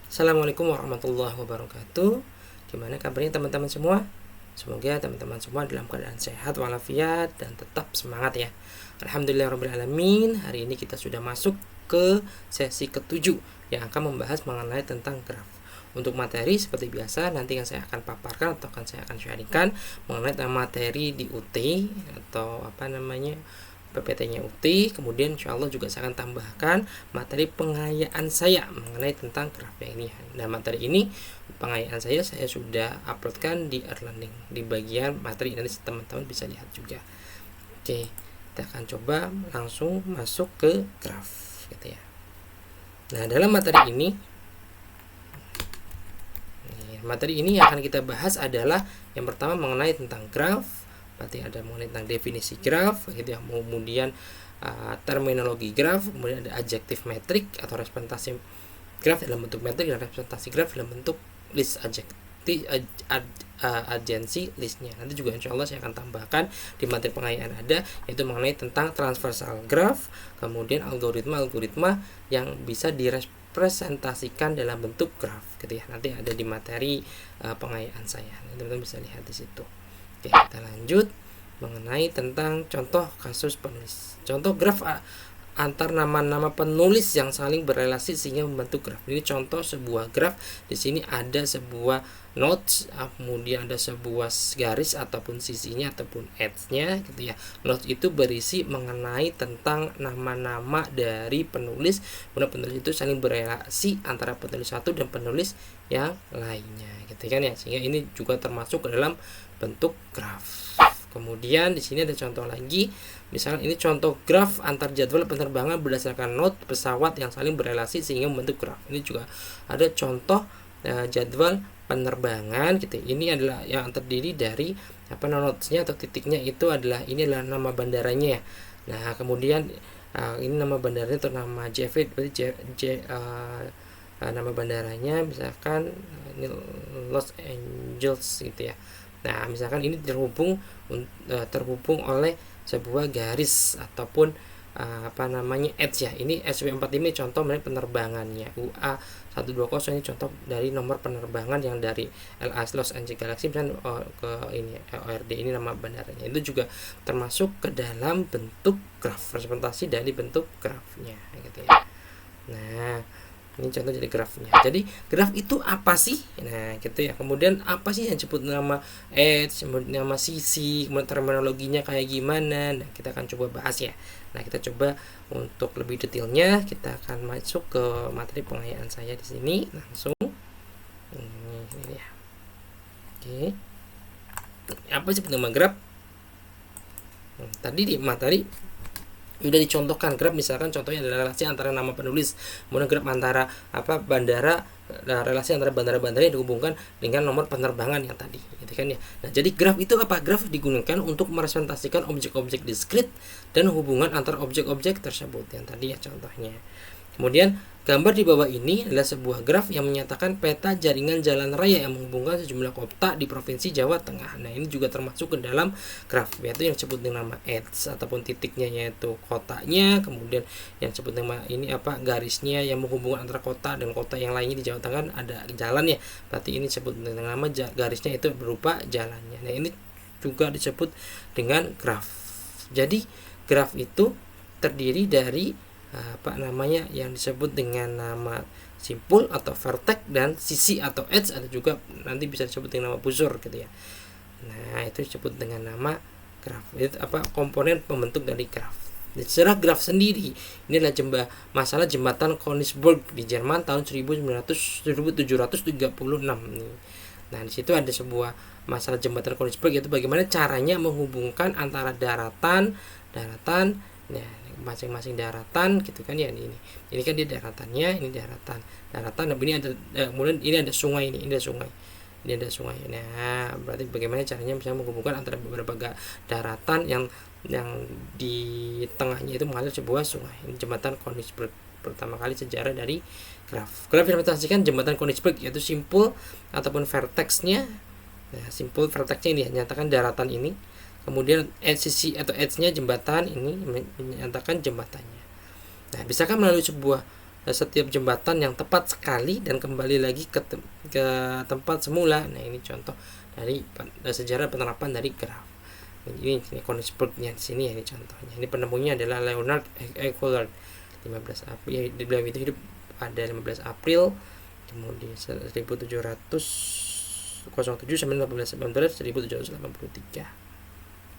Assalamualaikum warahmatullahi wabarakatuh. Gimana kabarnya teman-teman semua? Semoga teman-teman semua dalam keadaan sehat walafiat dan tetap semangat ya. Alhamdulillahirrahmanirrahim. Hari ini kita sudah masuk ke sesi ke-7 yang akan membahas mengenai tentang graf. Untuk materi seperti biasa nanti yang saya akan paparkan atau saya akan sharingkan mengenai materi di UT atau PPT-nya UT. Kemudian insya Allah juga saya akan tambahkan materi pengayaan saya mengenai tentang graf ini. Nah, materi ini pengayaan saya sudah uploadkan di e-learning di bagian materi, nanti teman-teman bisa lihat juga. Oke, kita akan coba langsung masuk ke graf gitu ya. Nah, dalam materi ini yang akan kita bahas adalah yang pertama mengenai tentang graf. Berarti ada mengenai tentang definisi graf gitu ya, kemudian terminologi graf, kemudian ada adjektif metrik atau representasi graf dalam bentuk metrik dan representasi graf dalam bentuk list agensi listnya. Nanti juga insya Allah saya akan tambahkan di materi pengayaan ada, yaitu mengenai tentang transversal graph, kemudian algoritma yang bisa direpresentasikan dalam bentuk graf gitu ya. Nanti ada di materi pengayaan saya, teman-teman bisa lihat di situ. Oke, kita lanjut mengenai tentang contoh kasus penulis. Contoh graf antar nama-nama penulis yang saling berelasi sehingga membentuk graf. Ini contoh sebuah graf. Di sini ada sebuah notes, kemudian ada sebuah garis ataupun sisinya ataupun edge-nya gitu ya. Notes itu berisi mengenai tentang nama-nama dari penulis. Kemudian penulis itu saling berelasi antara penulis satu dan penulis yang lainnya gitu kan ya. Sehingga ini juga termasuk ke dalam bentuk graf. Kemudian di sini ada contoh lagi, misalnya ini contoh graf antar jadwal penerbangan berdasarkan not pesawat yang saling berelasi sehingga membentuk graf. Ini juga ada contoh jadwal penerbangan gitu. Ini adalah yang terdiri dari notesnya atau titiknya itu adalah ini adalah nama bandaranya ya. Nah, kemudian ini nama bandaranya atau nama JV, berarti nama bandaranya misalkan ini Los Angeles gitu ya. Nah, misalkan ini terhubung oleh sebuah garis ataupun edge ya. Ini SW45 contoh mengenai penerbangannya. UA120 ini contoh dari nomor penerbangan yang dari LAS Los Angeles Galaxy dan ke ini ORD, ini nama bandaranya. Itu juga termasuk ke dalam bentuk graf, representasi dari bentuk grafnya gitu ya. Nah, ini contoh jadi grafnya. Jadi graf itu apa sih? Nah gitu ya. Kemudian apa sih yang disebut nama edge, nama sisi, kemudian terminologinya kayak gimana? Nah, kita akan coba bahas ya. Nah, kita coba untuk lebih detailnya kita akan masuk ke materi pengayaan saya di sini langsung. Ini ya. Oke. Apa sih nama graf? Tadi di materi sudah dicontohkan graf, misalkan contohnya adalah relasi antara nama penulis, kemudian graf antara bandara, relasi antara bandara-bandara yang dihubungkan dengan nomor penerbangan yang tadi gitu kan ya. Nah, jadi graf itu apa? Graf digunakan untuk merepresentasikan objek-objek diskrit dan hubungan antar objek-objek tersebut yang tadi ya contohnya. Kemudian gambar di bawah ini adalah sebuah graf yang menyatakan peta jaringan jalan raya yang menghubungkan sejumlah kota di Provinsi Jawa Tengah. Nah, ini juga termasuk ke dalam graf, yaitu yang disebut dengan nama edge ataupun titiknya yaitu kotanya, kemudian yang disebut nama ini garisnya yang menghubungkan antara kota dan kota yang lainnya di Jawa Tengah ada jalan ya. Berarti ini disebut dengan nama garisnya itu berupa jalannya. Nah, ini juga disebut dengan graf. Jadi graf itu terdiri dari yang disebut dengan nama simpul atau vertex dan sisi atau edge, atau juga nanti bisa disebut dengan nama busur gitu ya. Nah, itu disebut dengan nama graf. Itu komponen pembentuk dari graf. Secara graf sendiri ini adalah masalah jembatan Königsberg di Jerman tahun 1736 nih. Nah, di situ ada sebuah masalah jembatan Königsberg, yaitu bagaimana caranya menghubungkan antara daratan ya, masing-masing daratan gitu kan ya. Ini kan dia daratannya, ini daratan. Nah, ini ada kemudian ini ada sungai, ini ada sungai. Nah, berarti bagaimana caranya bisa menghubungkan antara beberapa daratan yang di tengahnya itu mengalir sebuah sungai. Ini jembatan Königsberg, pertama kali sejarah dari graf. Graf representasikan jembatan Königsberg yaitu simpul ataupun vertexnya. Nah, simpul vertexnya ini menyatakan daratan ini. Kemudian sisi atau edge-nya jembatan ini menyatakan jembatannya. Nah, bisakah melalui sebuah setiap jembatan yang tepat sekali dan kembali lagi ke tempat semula. Nah, ini contoh dari sejarah penerapan dari graf. Ini Konigsberg-nya di sini ya, ini contohnya. Ini penemunya adalah Leonard Euclid. 15 April, beliau itu hidup pada 15 April kemudian 1707 sampai 1819 1783.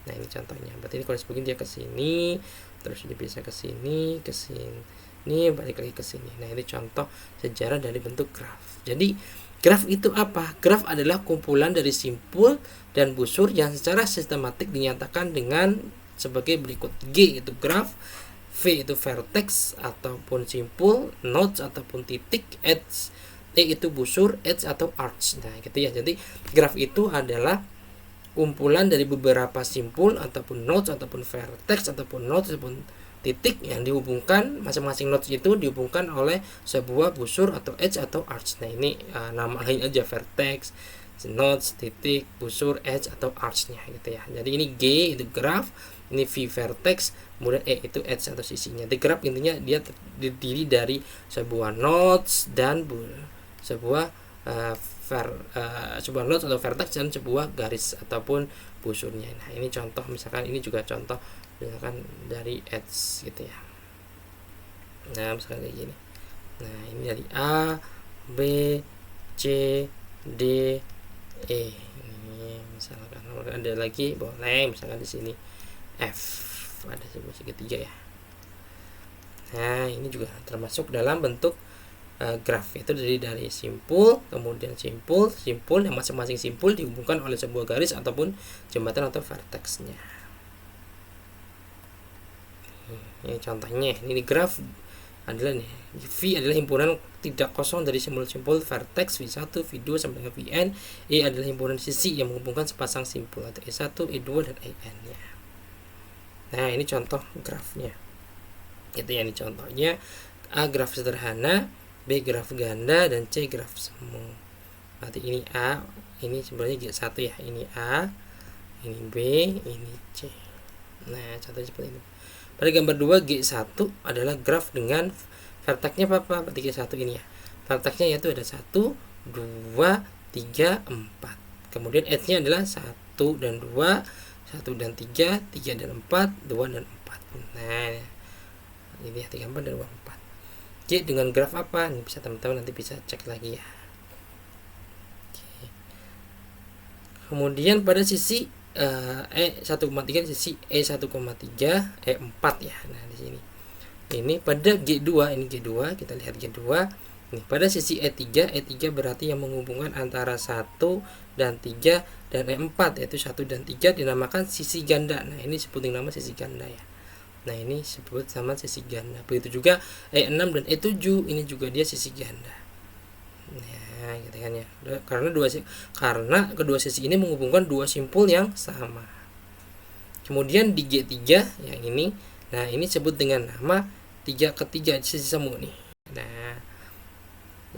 Nah, ini contohnya. Berarti ini kalau sebegini dia ke sini, terus dia bisa ke sini, balik lagi ke sini. Nah, ini contoh sejarah dari bentuk graf. Jadi, graf itu apa? Graf adalah kumpulan dari simpul dan busur yang secara sistematik dinyatakan dengan sebagai berikut. G itu graf, V itu vertex ataupun simpul, nodes ataupun titik, edge, E itu busur, edge atau arch. Nah, gitu ya. Jadi, graf itu adalah kumpulan dari beberapa simpul ataupun nodes ataupun vertex ataupun nodes ataupun titik yang dihubungkan, masing-masing nodes itu dihubungkan oleh sebuah busur atau edge atau arch. Nah, ini nama lain aja, vertex, nodes, titik, busur, edge atau arch-nya gitu ya. Jadi ini G itu graf, ini V vertex, kemudian E itu edge atau sisinya. Di graf intinya dia terdiri dari sebuah nodes dan sebuah sebuah nodes atau vertex dan sebuah garis ataupun busurnya. Nah, ini contoh, misalkan ini juga contoh misalkan dari edge gitu ya. Nah, misalkan kayak gini. Nah, ini dari A, B, C, D, E. Ini misalkan ada lagi boleh, misalkan di sini F, ada sebuah segitiga ya. Nah, ini juga termasuk dalam bentuk graf. Itu dari simpul, kemudian simpul yang masing-masing simpul dihubungkan oleh sebuah garis ataupun jembatan atau vertexnya. Ini contohnya, ini graf adalah nih, V adalah himpunan tidak kosong dari simpul-simpul vertex V1, V2 sampai dengan Vn. E adalah himpunan sisi yang menghubungkan sepasang simpul atau E1, E2 dan En ya. Nah, ini contoh grafnya. Itu yang ini contohnya. A graf sederhana, B graf ganda, dan C graf semu. Berarti ini A, ini sebenarnya G1 ya. Ini A, ini B, ini C. Nah, contohnya seperti ini. Pada gambar 2, G1 adalah graf dengan vertexnya apa? Berarti G1 ini ya. Vertexnya yaitu ada 1, 2, 3, 4. Kemudian edge-nya adalah 1 dan 2, 1 dan 3, 3 dan 4, 2 dan 4. Nah, ini ya 3, 4 dan 2, 4. G dengan graf apa? Ini bisa teman-teman nanti bisa cek lagi ya. Oke. Kemudian pada sisi E1,3 sisi E1,3, E4 ya. Nah, di sini. Ini pada G2, ini G2, kita lihat G2. Nih, pada sisi E3 berarti yang menghubungkan antara 1 dan 3 dan E4 yaitu 1 dan 3 dinamakan sisi ganda. Nah, ini sebutin nama sisi ganda ya. Nah, ini disebut sama sisi ganda. Begitu juga E6 dan E7, ini juga dia sisi ganda. Nah, gitu kan ya. Karena kedua sisi ini menghubungkan dua simpul yang sama. Kemudian di G3 yang ini, nah ini disebut dengan nama 3 ketiga sisi semu nih. Nah,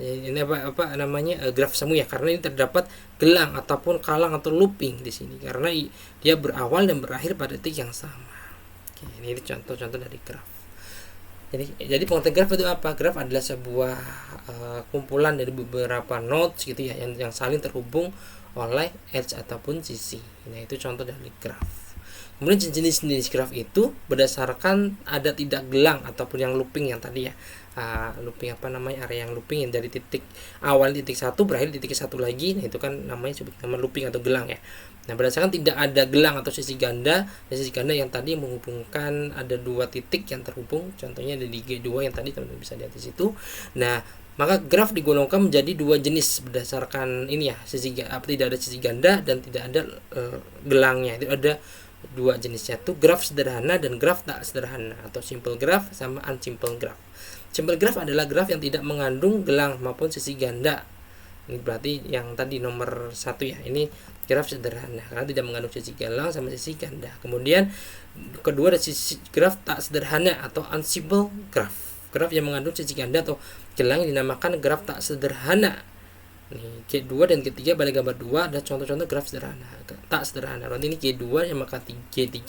ini apa namanya graf semu ya, karena ini terdapat gelang ataupun kalang atau looping di sini karena dia berawal dan berakhir pada titik yang sama. Oke, ini contoh-contoh dari graf. Jadi pengertian graf itu apa? Graf adalah sebuah kumpulan dari beberapa nodes gitu ya yang saling terhubung oleh edge ataupun sisi. Nah, itu contoh dari graf. Kemudian jenis-jenis graf itu berdasarkan ada tidak gelang ataupun yang looping yang tadi ya. Looping apa namanya, area yang looping yang dari titik awal titik 1 berakhir di titik 1 lagi. Nah, itu kan namanya sebut nama looping atau gelang ya. Nah, berdasarkan tidak ada gelang atau sisi ganda yang tadi menghubungkan ada dua titik yang terhubung, contohnya ada di G2 yang tadi teman-teman bisa lihat di situ. Nah, maka graf digolongkan menjadi dua jenis berdasarkan ini ya, tidak ada sisi ganda dan tidak ada gelangnya. Itu ada dua jenisnya tuh, graf sederhana dan graf tak sederhana atau simple graph sama unsimple graph. Simple graph adalah graf yang tidak mengandung gelang maupun sisi ganda. Ini berarti yang tadi nomor 1 ya, ini graf sederhana karena tidak mengandung sisi gelang sama sisi ganda. Kemudian kedua ada sisi graf tak sederhana atau unsimple graph. Graf yang mengandung sisi ganda atau gelang dinamakan graf tak sederhana. Nih, G2 dan G3 pada gambar 2 ada contoh-contoh graf sederhana, tak sederhana. Nanti ini G2 yang maka G3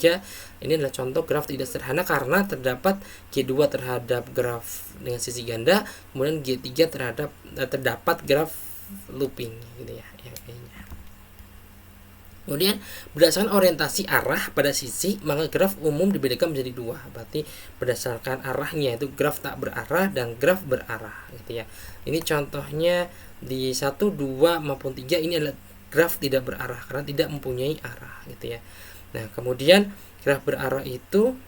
ini adalah contoh graf tidak sederhana karena terdapat G2 terhadap graf dengan sisi ganda, kemudian G3 terdapat graf looping gitu ya, yang kayaknya. Kemudian berdasarkan orientasi arah pada sisi, maka graf umum dibedakan menjadi dua. Berarti berdasarkan arahnya itu graf tak berarah dan graf berarah gitu ya. Ini contohnya di 1, 2 maupun 3 ini adalah graf tidak berarah karena tidak mempunyai arah gitu ya. Nah, kemudian graf berarah itu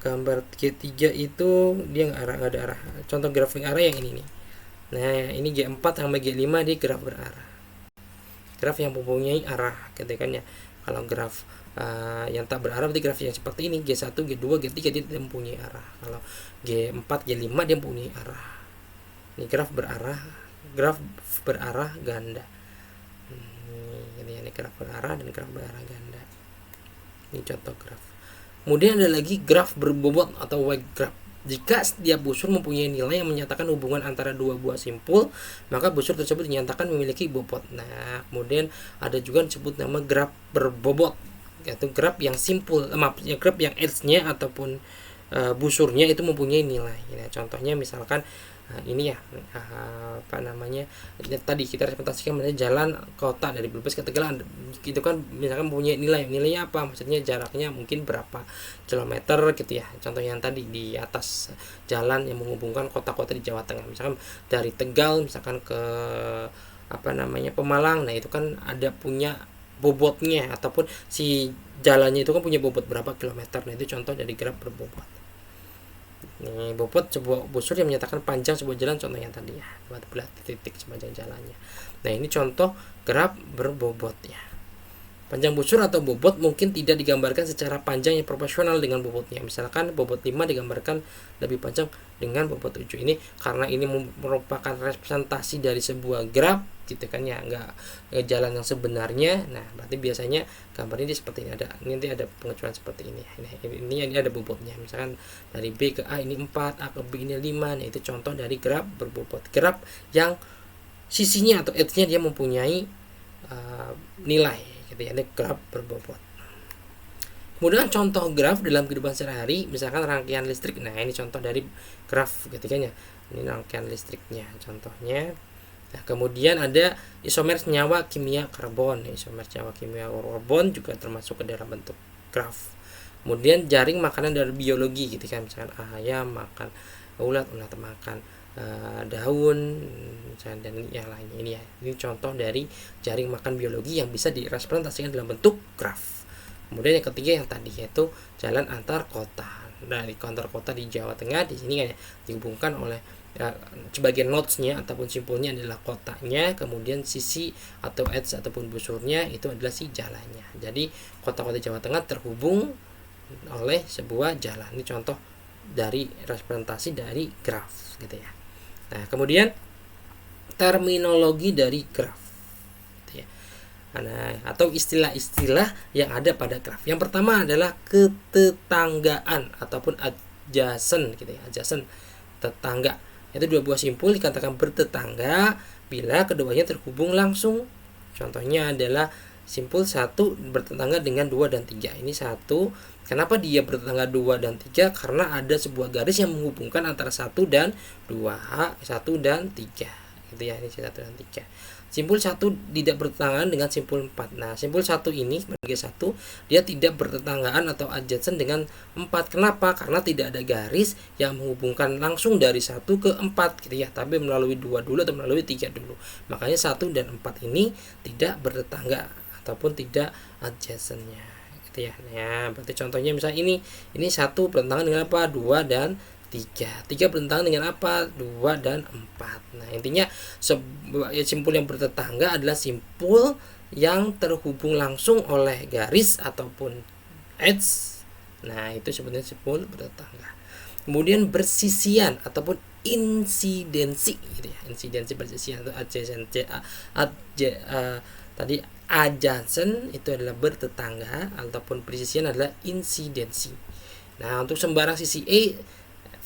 gambar G3 itu dia nggak ada arah. Contoh graf arah yang ini nih. Nah, ini G4 sama G5 di graf berarah. Graf yang mempunyai arah gitu kan ya. Kalau graf yang tak berarah berarti graf yang seperti ini G1, G2, G3 dia tidak mempunyai arah. Kalau G4, G5 dia mempunyai arah. Ini graf berarah ganda. Ini graf berarah dan graf berarah ganda. Ini contoh graf. Kemudian ada lagi graf berbobot atau Y graph. Jika setiap busur mempunyai nilai yang menyatakan hubungan antara dua buah simpul, maka busur tersebut dinyatakan memiliki bobot. Nah, kemudian ada juga disebut nama graf berbobot, yaitu graf yang simpul, graf yang edge-nya ataupun busurnya itu mempunyai nilai. Nah, contohnya misalkan ini ya tadi kita representasikan menjadi jalan kota dari Brebes ke Tegal, gitu kan, misalkan mempunyai nilainya apa, maksudnya jaraknya mungkin berapa kilometer gitu ya. Contoh yang tadi di atas jalan yang menghubungkan kota-kota di Jawa Tengah, misalkan dari Tegal misalkan ke Pemalang, nah itu kan ada punya bobotnya, ataupun si jalannya itu kan punya bobot berapa kilometer. Nah itu contoh dari graf berbobot. Nih, bobot sebuah busur yang menyatakan panjang sebuah jalan, contohnya tadi ya, bulat titik sepanjang jalannya. Nah, ini contoh graf berbobot ya. Panjang busur atau bobot mungkin tidak digambarkan secara panjang yang proporsional dengan bobotnya. Misalkan bobot 5 digambarkan lebih panjang dengan bobot 7. Ini karena ini merupakan representasi dari sebuah graf gitu kan ya, enggak jalan yang sebenarnya. Nah, berarti biasanya gambar ini seperti ini, nanti ada pengecualian seperti ini. Ini ada bobotnya. Misalkan dari B ke A ini 4, A ke B ini 5. Nah, itu contoh dari graf berbobot. Graf yang sisinya atau edge-nya dia mempunyai nilai gitu ya, ini graf berbobot. Kemudian contoh graf dalam kehidupan sehari-hari, misalkan rangkaian listrik. Nah, ini contoh dari graf gitu kan ya. Ini rangkaian listriknya contohnya. Nah, kemudian ada isomer senyawa kimia karbon. Isomer senyawa kimia karbon juga termasuk ke dalam bentuk graf. Kemudian jaring makanan dari biologi gitu kan, misalkan ayam makan ulat makan daun dan yang lainnya. Ini ya, ini contoh dari jaring makan biologi yang bisa direpresentasikan dalam bentuk graf. Kemudian yang ketiga yang tadi yaitu jalan antar kota. Dari antar kota di Jawa Tengah di sini kan ya, dihubungkan oleh sebagian notesnya ataupun simpulnya adalah kotanya, kemudian sisi atau edge ataupun busurnya itu adalah si jalannya. Jadi kota-kota Jawa Tengah terhubung oleh sebuah jalan. Ini contoh dari representasi dari graf gitu ya. Nah, kemudian terminologi dari graf gitu ya. Atau istilah-istilah yang ada pada graf. Yang pertama adalah ketetanggaan ataupun adjacent gitu ya. Adjacent, tetangga. Itu dua buah simpul dikatakan bertetangga bila keduanya terhubung langsung. Contohnya adalah simpul 1 bertetangga dengan 2 dan 3. Ini 1. Kenapa dia bertetangga 2 dan 3? Karena ada sebuah garis yang menghubungkan antara 1 dan 2, 1 dan 3. Gitu ya, ini 1 dan 3. Simpul 1 tidak bertetanggaan dengan simpul 4. Nah, simpul 1 ini sebagai 1, dia tidak bertetanggaan atau adjacent dengan 4. Kenapa? Karena tidak ada garis yang menghubungkan langsung dari 1 ke 4 gitu ya, tapi melalui 2 dulu atau melalui 3 dulu. Makanya 1 dan 4 ini tidak bertetangga ataupun tidak adjacentnya gitu ya. Nah, berarti contohnya misalnya ini 1 bertentangan dengan apa? 2 dan 3 bertentangan dengan apa? 2 dan 4. Nah, intinya simpul yang bertetangga adalah simpul yang terhubung langsung oleh garis ataupun edge. Nah, itu sebenarnya simpul bertetangga. Kemudian bersisian ataupun insidensi gitu ya. Insidensi, bersisian atau adjacent. Tadi adjacent itu adalah bertetangga ataupun bersisian adalah insidensi. Nah, untuk sembarang sisi E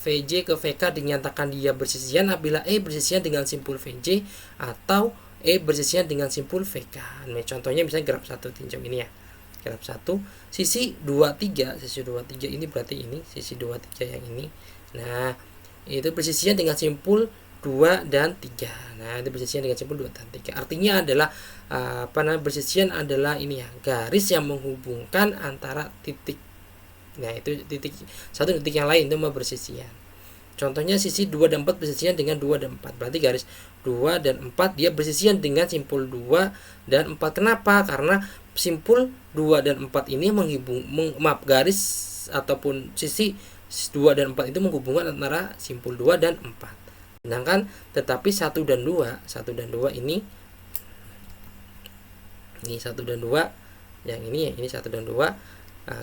VJ ke VK dinyatakan dia bersisian apabila E bersisian dengan simpul VJ atau E bersisian dengan simpul VK. Nah, contohnya misalnya graf 1 tinjau ini ya. Graf 1 sisi 23 ini berarti ini sisi 23 yang ini. Nah, itu bersisian dengan simpul 2 dan 3. Nah, itu bersisian dengan simpul 2 dan 3. Artinya adalah bersisian adalah ini ya, garis yang menghubungkan antara titik. Nah, itu satu titik yang lain itu bersisian. Contohnya sisi 2 dan 4 bersisian dengan 2 dan 4. Berarti garis 2 dan 4 dia bersisian dengan simpul 2 dan 4. Kenapa? Karena simpul 2 dan 4 ini garis ataupun sisi 2 dan 4 itu menghubungkan antara simpul 2 dan 4. Sedangkan tetapi 1 dan 2 ini 1 dan 2 yang ini 1 dan 2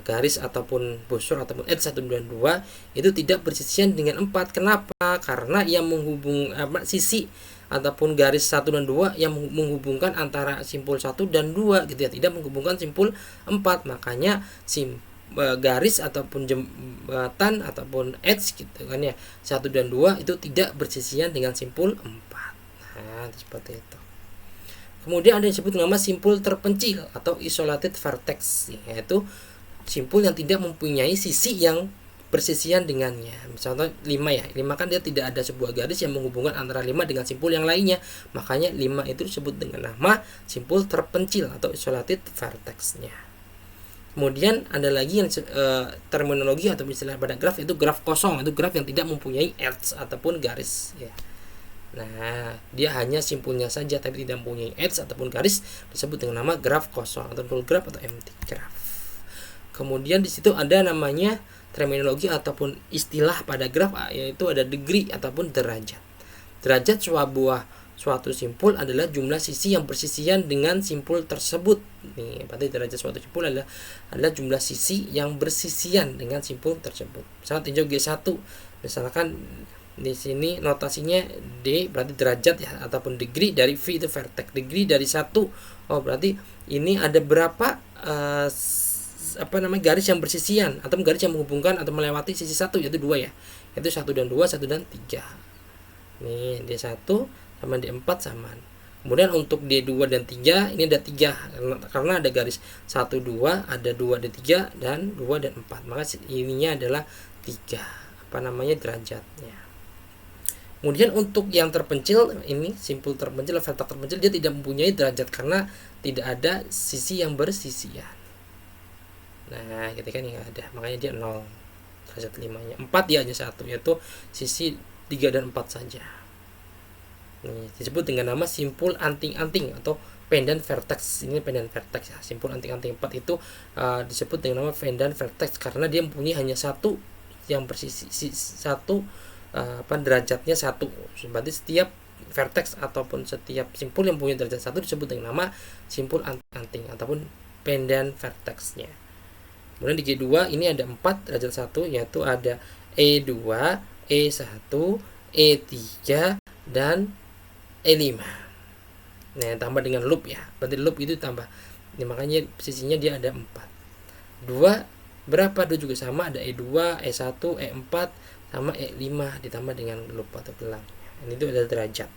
garis ataupun busur ataupun edge 1 dan 2 itu tidak bersisian dengan 4. Kenapa? Karena yang sisi ataupun garis 1 dan 2 yang menghubungkan antara simpul 1 dan 2 gitu ya, tidak menghubungkan simpul 4. Makanya garis ataupun jembatan ataupun edge gitu kan ya, 1 dan 2 itu tidak bersisian dengan simpul 4. Nah, seperti itu. Kemudian ada yang disebut nama simpul terpencil atau isolated vertex, yaitu simpul yang tidak mempunyai sisi yang bersisian dengannya. Misalnya 5 ya. 5 kan dia tidak ada sebuah garis yang menghubungkan antara 5 dengan simpul yang lainnya. Makanya 5 itu disebut dengan nama simpul terpencil atau isolated vertex-nya. Kemudian ada lagi yang terminologi atau istilah pada graf itu graf kosong, itu graf yang tidak mempunyai edge ataupun garis ya. Nah, dia hanya simpulnya saja tapi tidak mempunyai edge ataupun garis, disebut dengan nama graf kosong atau null graph atau empty graph. Kemudian di situ ada namanya terminologi ataupun istilah pada graf, yaitu ada degree ataupun derajat. Derajat suatu simpul adalah jumlah sisi yang bersisian dengan simpul tersebut. Nih, berarti derajat suatu simpul adalah jumlah sisi yang bersisian dengan simpul tersebut. Misalnya tinjau G1. Misalkan di sini notasinya D berarti derajat ya, ataupun degree dari V itu vertex. Degree dari 1. Oh, berarti ini ada berapa garis yang bersisian atau garis yang menghubungkan atau melewati sisi 1, yaitu 2 ya. Yaitu 1 dan 2, 1 dan 3. Nih, D1 sama D4 sama. Kemudian untuk D2 dan 3 ini ada 3 karena ada garis 1 2, ada 2 D3 dan 2 dan 4. Maka ininya adalah 3 derajatnya. Kemudian untuk yang terpencil ini simpul terpencil, vertex terpencil, dia tidak mempunyai derajat karena tidak ada sisi yang bersisian. Nah, ketika ini nggak ada, makanya dia 0 derajat 5-nya. 4 dia hanya 1, yaitu sisi 3 dan 4 saja. Ini disebut dengan nama simpul anting-anting atau pendant vertex. Ini pendant vertex ya. Simpul anting-anting 4 itu disebut dengan nama pendant vertex karena dia mempunyai hanya satu yang bersisi derajatnya 1. Berarti setiap vertex ataupun setiap simpul yang punya derajat 1 disebut dengan nama simpul anting-anting ataupun pendant vertex-nya. Kemudian di G2 ini ada 4 derajat 1, yaitu ada E2, E1, E3 dan E5. Nah, tambah dengan loop ya. Berarti loop itu tambah. Ini makanya posisinya dia ada 4. 2 berapa? 2 juga sama, ada E2, E1, E4 sama E5 ditambah dengan loop atau gelang. Ini itu ada derajat.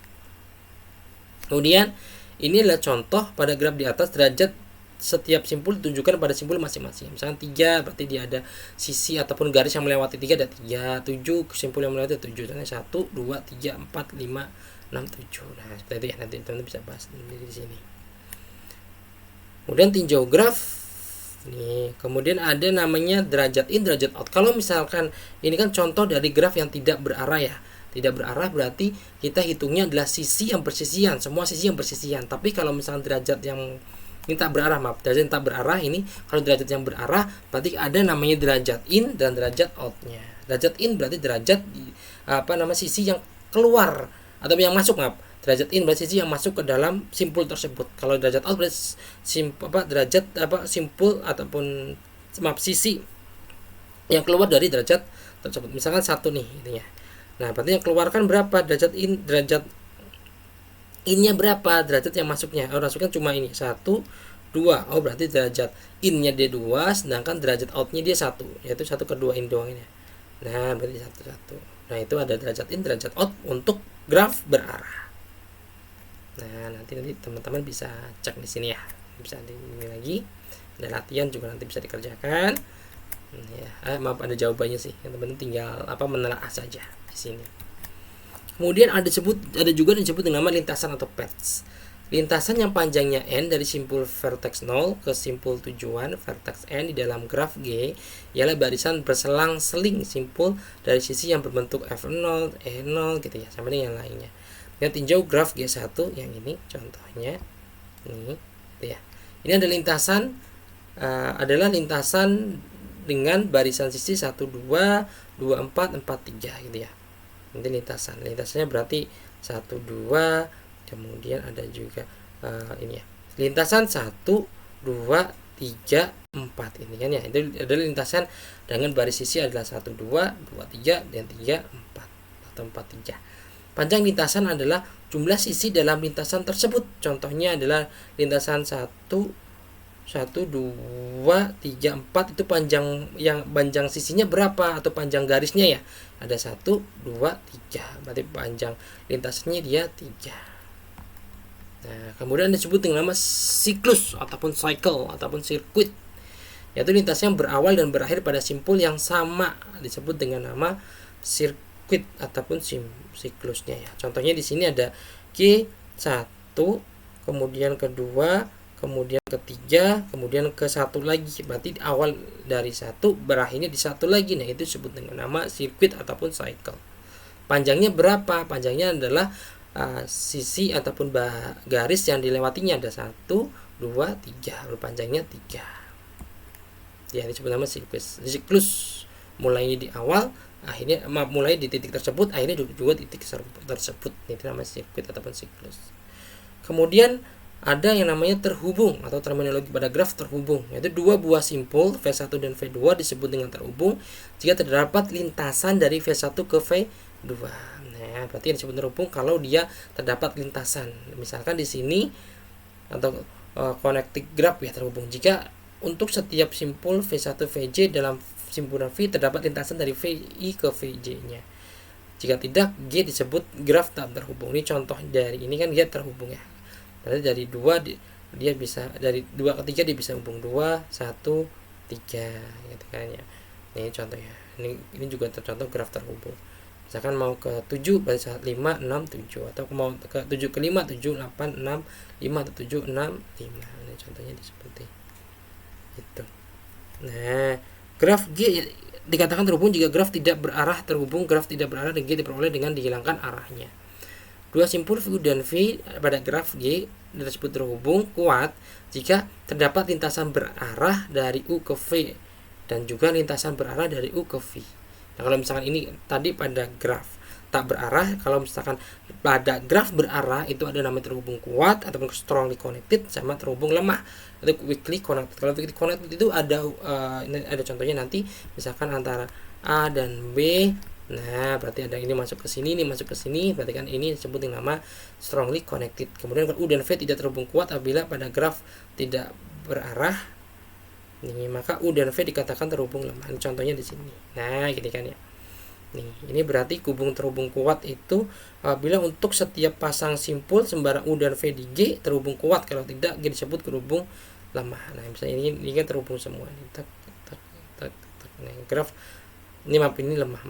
Kemudian ini adalah contoh pada graf di atas. Derajat setiap simpul ditunjukkan pada simpul masing-masing. Misalnya 3 berarti dia ada sisi ataupun garis yang melewati 3 ada 3, 7 simpul yang melewati 7. Contohnya 1, 2, 3, 4, 5, 6, 7. Nah, seperti itu ya, nanti teman-teman bisa bahas di sini. Kemudian tinjau graf. Nih, kemudian ada namanya derajat in, derajat out. Kalau misalkan ini kan contoh dari graf yang tidak berarah ya. Tidak berarah berarti kita hitungnya adalah sisi yang bersisian, semua sisi yang bersisian. Tapi kalau misalkan derajat yang ini tak berarah, derajat yang tak berarah ini, kalau derajat yang berarah berarti ada namanya derajat in dan derajat outnya. Derajat in berarti derajat sisi yang keluar atau yang masuk, derajat in berarti sisi yang masuk ke dalam simpul tersebut. Kalau derajat out berarti simpul ataupun sisi yang keluar dari derajat tersebut. Misalkan 1 nih intinya. Nah, berarti yang keluarkan berapa? Derajat in, derajat innya berapa? Derajat yang masuknya. Oh, masuknya cuma ini 1, 2. Oh, berarti derajat innya dia 2, sedangkan derajat outnya dia 1, yaitu 1 ke 2 in doang ini. Nah, berarti 1, 1. Nah, itu ada derajat in, derajat out untuk graf berarah. Nah, nanti teman-teman bisa cek di sini ya. Bisa di ini lagi. Ada latihan juga nanti bisa dikerjakan. Ya, maaf ada jawabannya sih. Yang teman-teman tinggal menelaah saja di sini. Kemudian ada juga disebut dengan nama lintasan atau paths. Lintasan yang panjangnya n dari simpul vertex 0 ke simpul tujuan vertex n di dalam graf G ialah barisan berselang-seling simpul dari sisi yang berbentuk F0, E0 gitu ya, sama dengan yang lainnya. Yang tinjau graf G1 yang ini contohnya. Ini gitu ya. Ini ada lintasan adalah lintasan dengan barisan sisi 1 2 2 4 4 3 gitu ya. Nanti lintasannya berarti 1 2, kemudian ada juga ini ya, lintasan 1 2 3 4 ini kan ya. Itu adalah lintasan dengan baris sisi adalah 1 2 2 3 dan 3 4 atau 4 3. Panjang lintasan adalah jumlah sisi dalam lintasan tersebut. Contohnya adalah lintasan 1 2 3 4 itu panjang sisinya berapa atau panjang garisnya ya. Ada 1 2 3. Berarti panjang lintasannya dia 3. Nah, kemudian disebut dengan nama siklus ataupun cycle ataupun sirkuit, yaitu lintas yang berawal dan berakhir pada simpul yang sama, disebut dengan nama sirkuit ataupun siklusnya ya. Contohnya di sini ada G1, kemudian kedua, kemudian ketiga, kemudian ke satu lagi. Berarti awal dari satu berakhirnya di satu lagi. Nah, itu disebut dengan nama sirkuit ataupun cycle. Panjangnya berapa? Panjangnya adalah sisi ataupun garis yang dilewatinya ada 1 2 3, panjangnya 3 ya, disebut nama siklus mulai di awal, akhirnya mulai di titik tersebut, akhirnya juga titik tersebut. Itu namanya sirkuit ataupun siklus. Kemudian ada yang namanya terhubung atau terminologi pada graf terhubung, yaitu dua buah simpul V1 dan V2 disebut dengan terhubung jika terdapat lintasan dari V1 ke V2. Nah, berarti yang disebut terhubung kalau dia terdapat lintasan. Misalkan di sini atau connecting graph ya, terhubung jika untuk setiap simpul V1 VJ dalam simpulan V terdapat lintasan dari VI ke VJ-nya. Jika tidak, G disebut graf tak terhubung. Ini contoh dari ini kan dia terhubung ya. Berarti dari 2 dia bisa, dari 2 ke 3 dia bisa hubung 2 1 3 gitu kan ya. Ini contohnya. Ini juga tercontoh graf terhubung. Misalkan mau ke 7 pada saat 5 6 7, atau mau ke 7 ke 5 7 8 6 5 atau 7 6 5. Ini contohnya seperti itu. Nah, graf G dikatakan terhubung jika graf tidak berarah terhubung. Graf tidak berarah dan G diperoleh dengan dihilangkan arahnya. Dua simpul V dan V pada graf G disebut terhubung kuat jika terdapat lintasan berarah dari U ke V dan juga lintasan berarah dari U ke V. Nah, kalau misalkan ini tadi pada graf tak berarah, kalau misalkan pada graf berarah itu ada namanya terhubung kuat ataupun strongly connected sama terhubung lemah atau weakly connected. Kalau weakly connected itu ada contohnya nanti misalkan antara A dan B. Nah, berarti ada ini masuk ke sini, ini masuk ke sini, berarti kan ini disebut dengan nama strongly connected. Kemudian U dan V tidak terhubung kuat apabila pada graf tidak berarah. Nih, maka U dan V dikatakan terhubung lemah. Ini contohnya di sini. Nah, gini kan ya. Nih, ini berarti hubung terhubung kuat itu apabila untuk setiap pasang simpul sembarang U dan V di G terhubung kuat, kalau tidak G disebut terhubung lemah. Nah, misalnya ini kan terhubung semua. Ini Nah, graf ini ini lemah,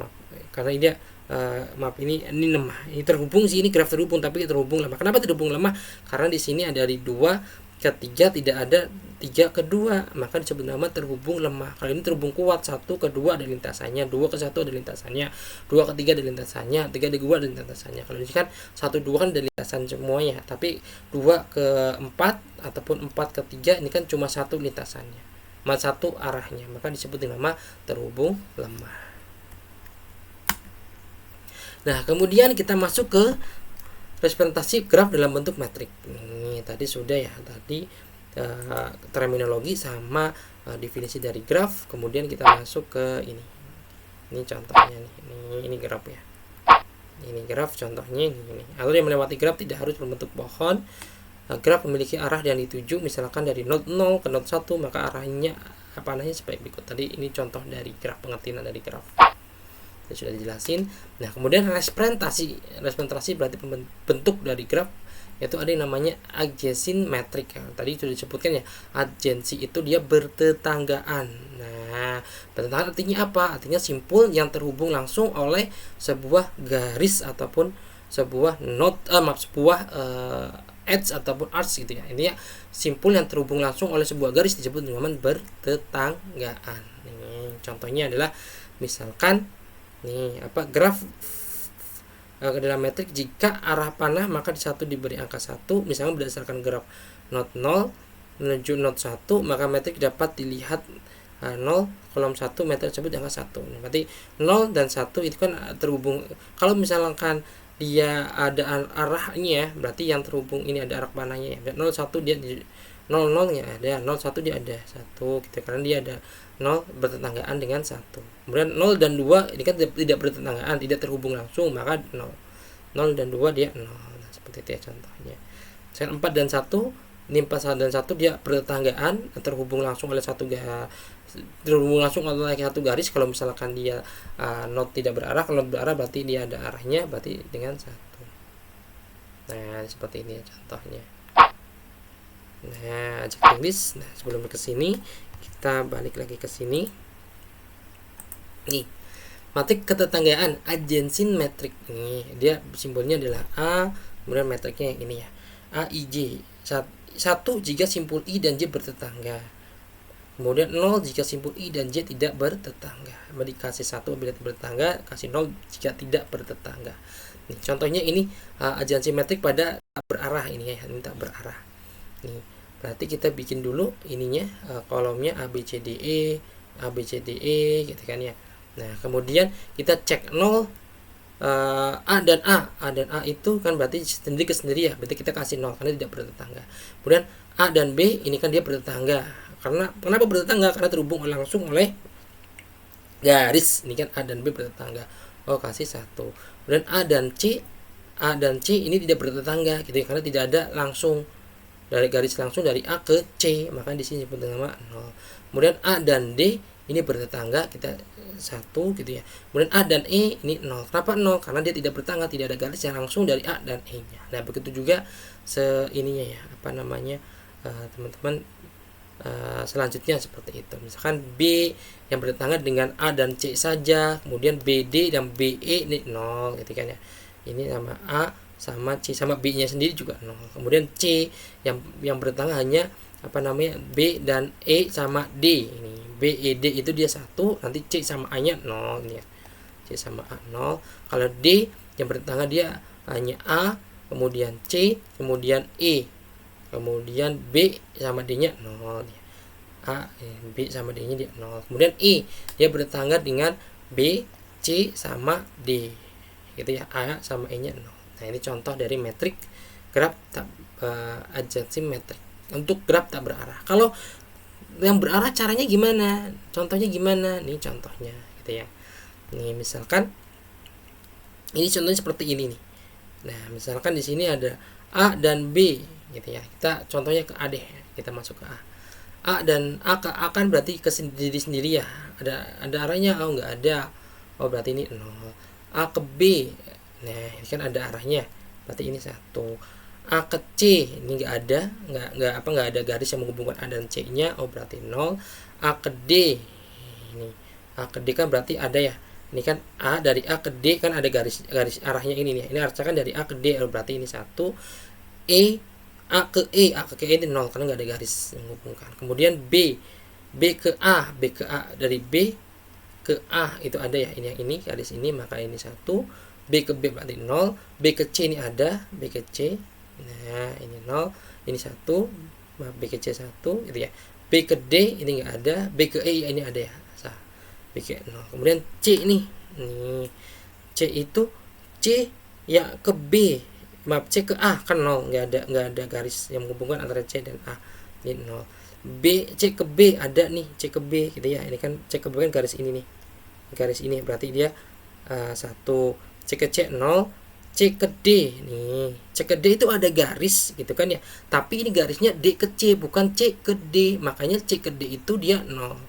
karena dia ini lemah. Ini terhubung sih, ini graf terhubung tapi terhubung lemah. Kenapa terhubung lemah? Karena di sini ada dari 2 ke 3 tidak ada 3 ke 2, maka disebut nama terhubung lemah. Kalau ini terhubung kuat, 1 ke 2 ada lintasannya, 2 ke 1 ada lintasannya, 2 ke 3 ada lintasannya, 3 ke 2 ada lintasannya. Kalau ini kan 1 2 kan ada lintasan semuanya, tapi 2 ke 4 ataupun 4 ke 3 ini kan cuma 1 lintasannya, 1 arahnya, maka disebut nama terhubung lemah. Nah, kemudian kita masuk ke representasi graf dalam bentuk metrik. Ini tadi sudah ya, tadi terminologi sama definisi dari graf. Kemudian kita masuk ke ini. Ini contohnya nih. Ini graf ya. Ini graf contohnya ini. Alur yang melewati graf tidak harus berbentuk pohon. Graf memiliki arah yang dituju, misalkan dari node 0 ke node 1, maka arahnya seperti berikut. Tadi ini contoh dari graf, pengertian dari graf. sudah dijelasin. Nah, kemudian representasi berarti bentuk dari graf, yaitu ada yang namanya adjacent matrix ya. Tadi sudah disebutkan ya, adjacency itu dia bertetanggaan. Nah, bertetanggaan artinya apa? Artinya simpul yang terhubung langsung oleh sebuah garis ataupun sebuah edge ataupun arch gitu ya. Ini ya, simpul yang terhubung langsung oleh sebuah garis disebut dengan bertetanggaan. Ini contohnya adalah misalkan nih graf dalam metrik, jika arah panah maka di satu diberi angka 1, misalnya berdasarkan graf not 0 menuju not 1, maka metrik dapat dilihat 0 kolom 1 metrik tersebut angka 1. Nah, berarti 0 dan 1 itu kan terhubung. Kalau misalkan dia ada arahnya, berarti yang terhubung ini ada arah panahnya ya. 0 1 dia 0 0 ya ada, 0 1 dia ada 1 gitu, karena dia ada 0 bertetanggaan dengan 1. Kemudian 0 dan 2 ini kan tidak bertetanggaan, tidak terhubung langsung, maka 0 dan 2 dia 0. Nah, seperti itu ya contohnya. Misalkan 4 dan 1, ini 4 dan 1 dia bertetanggaan, terhubung langsung oleh satu garis. Kalau misalkan dia not tidak berarah, kalau berarah berarti dia ada arahnya, berarti dengan 1. Nah, seperti ini ya contohnya. Nah, ajak tulis. Nah, sebelum ke sini kita balik lagi ke sini. Nih, matrik ketetanggaan adjacent matrix. Nih, dia simbolnya adalah A, kemudian matriknya yang ini ya. A I J. 1 jika simpul I dan J bertetangga. Kemudian 0 jika simpul I dan J tidak bertetangga. Dikasih 1 bila bertetangga, kasih 0 jika tidak bertetangga. Nih, contohnya ini adjacent matrix pada tak berarah ini ya, ini tak berarah. Nih, berarti kita bikin dulu ininya kolomnya ABCDE gitu kan ya. Nah, kemudian kita cek 0 A dan A itu kan berarti sendiri ke sendiri ya, berarti kita kasih 0 karena tidak bertetangga. Kemudian A dan B ini kan dia bertetangga. Kenapa bertetangga? Karena terhubung langsung oleh garis. Ini kan A dan B bertetangga. Oh, kasih 1. Kemudian A dan C ini tidak bertetangga gitu ya, karena tidak ada langsung dari garis langsung dari A ke C, maka di sini disebut dengan 0. Kemudian A dan D ini bertetangga, kita 1 gitu ya. Kemudian A dan E ini 0. Kenapa 0? Karena dia tidak bertetangga, tidak ada garis yang langsung dari A dan E-nya. Nah, begitu juga ininya ya, teman-teman selanjutnya seperti itu. Misalkan B yang bertetangga dengan A dan C saja, kemudian BD dan BE ini 0 gitu kan ya. Ini sama A sama C, sama B nya sendiri juga 0. Kemudian C yang bertetangga hanya B dan E sama D. Ini B E D itu dia 1, nanti C sama A nya 0 ini ya. C sama A 0. Kalau D yang bertetangga dia hanya A, kemudian C, kemudian E. Kemudian B sama D nya 0 ya. B sama D nya dia 0. Kemudian E dia bertetangga dengan B, C sama D. Gitu ya, A sama E nya 0. Nah, ini contoh dari metrik graf adjacent matrix untuk graf tak berarah. Kalau yang berarah caranya gimana? Contohnya gimana? Nih contohnya gitu ya. Nih misalkan ini contohnya seperti ini nih. Nah, misalkan di sini ada A dan B gitu ya. Kita contohnya ke A deh. Kita masuk ke A. A dan A ke A kan berarti ke sendiri ya. Ada arahnya? Oh, enggak ada. Oh, berarti ini 0. A ke B. Nah, ini kan ada arahnya. Berarti ini 1. A ke C ini enggak ada garis yang menghubungkan A dan C-nya. Oh, berarti 0. A ke D. Ini A ke D kan berarti ada ya. Ini kan A dari A ke D kan ada garis arahnya ini nih. Ini arahnya kan dari A ke D. Oh, berarti ini 1. A ke E ini 0 karena enggak ada garis yang menghubungkan. Kemudian B ke A dari B ke A itu ada ya. Ini yang ini garis ini, maka ini 1. B ke B berarti 0. B ke C ini ada, B ke C. Nah, ini 0, ini 1. B ke C 1 gitu ya. B ke D ini enggak ada, B ke E ini ada ya. Sah. B ke 0. Kemudian C ini. Nih. C itu C ya ke B. C ke A kan 0, enggak ada garis yang menghubungkan antara C dan A. Ini 0. C ke B ada nih, C ke B gitu ya. Ini kan C ke B kan garis ini nih. Garis ini berarti dia 1. C ke C 0, C ke D nih. C ke D itu ada garis gitu kan ya. Tapi ini garisnya D ke C bukan C ke D. Makanya C ke D itu dia 0.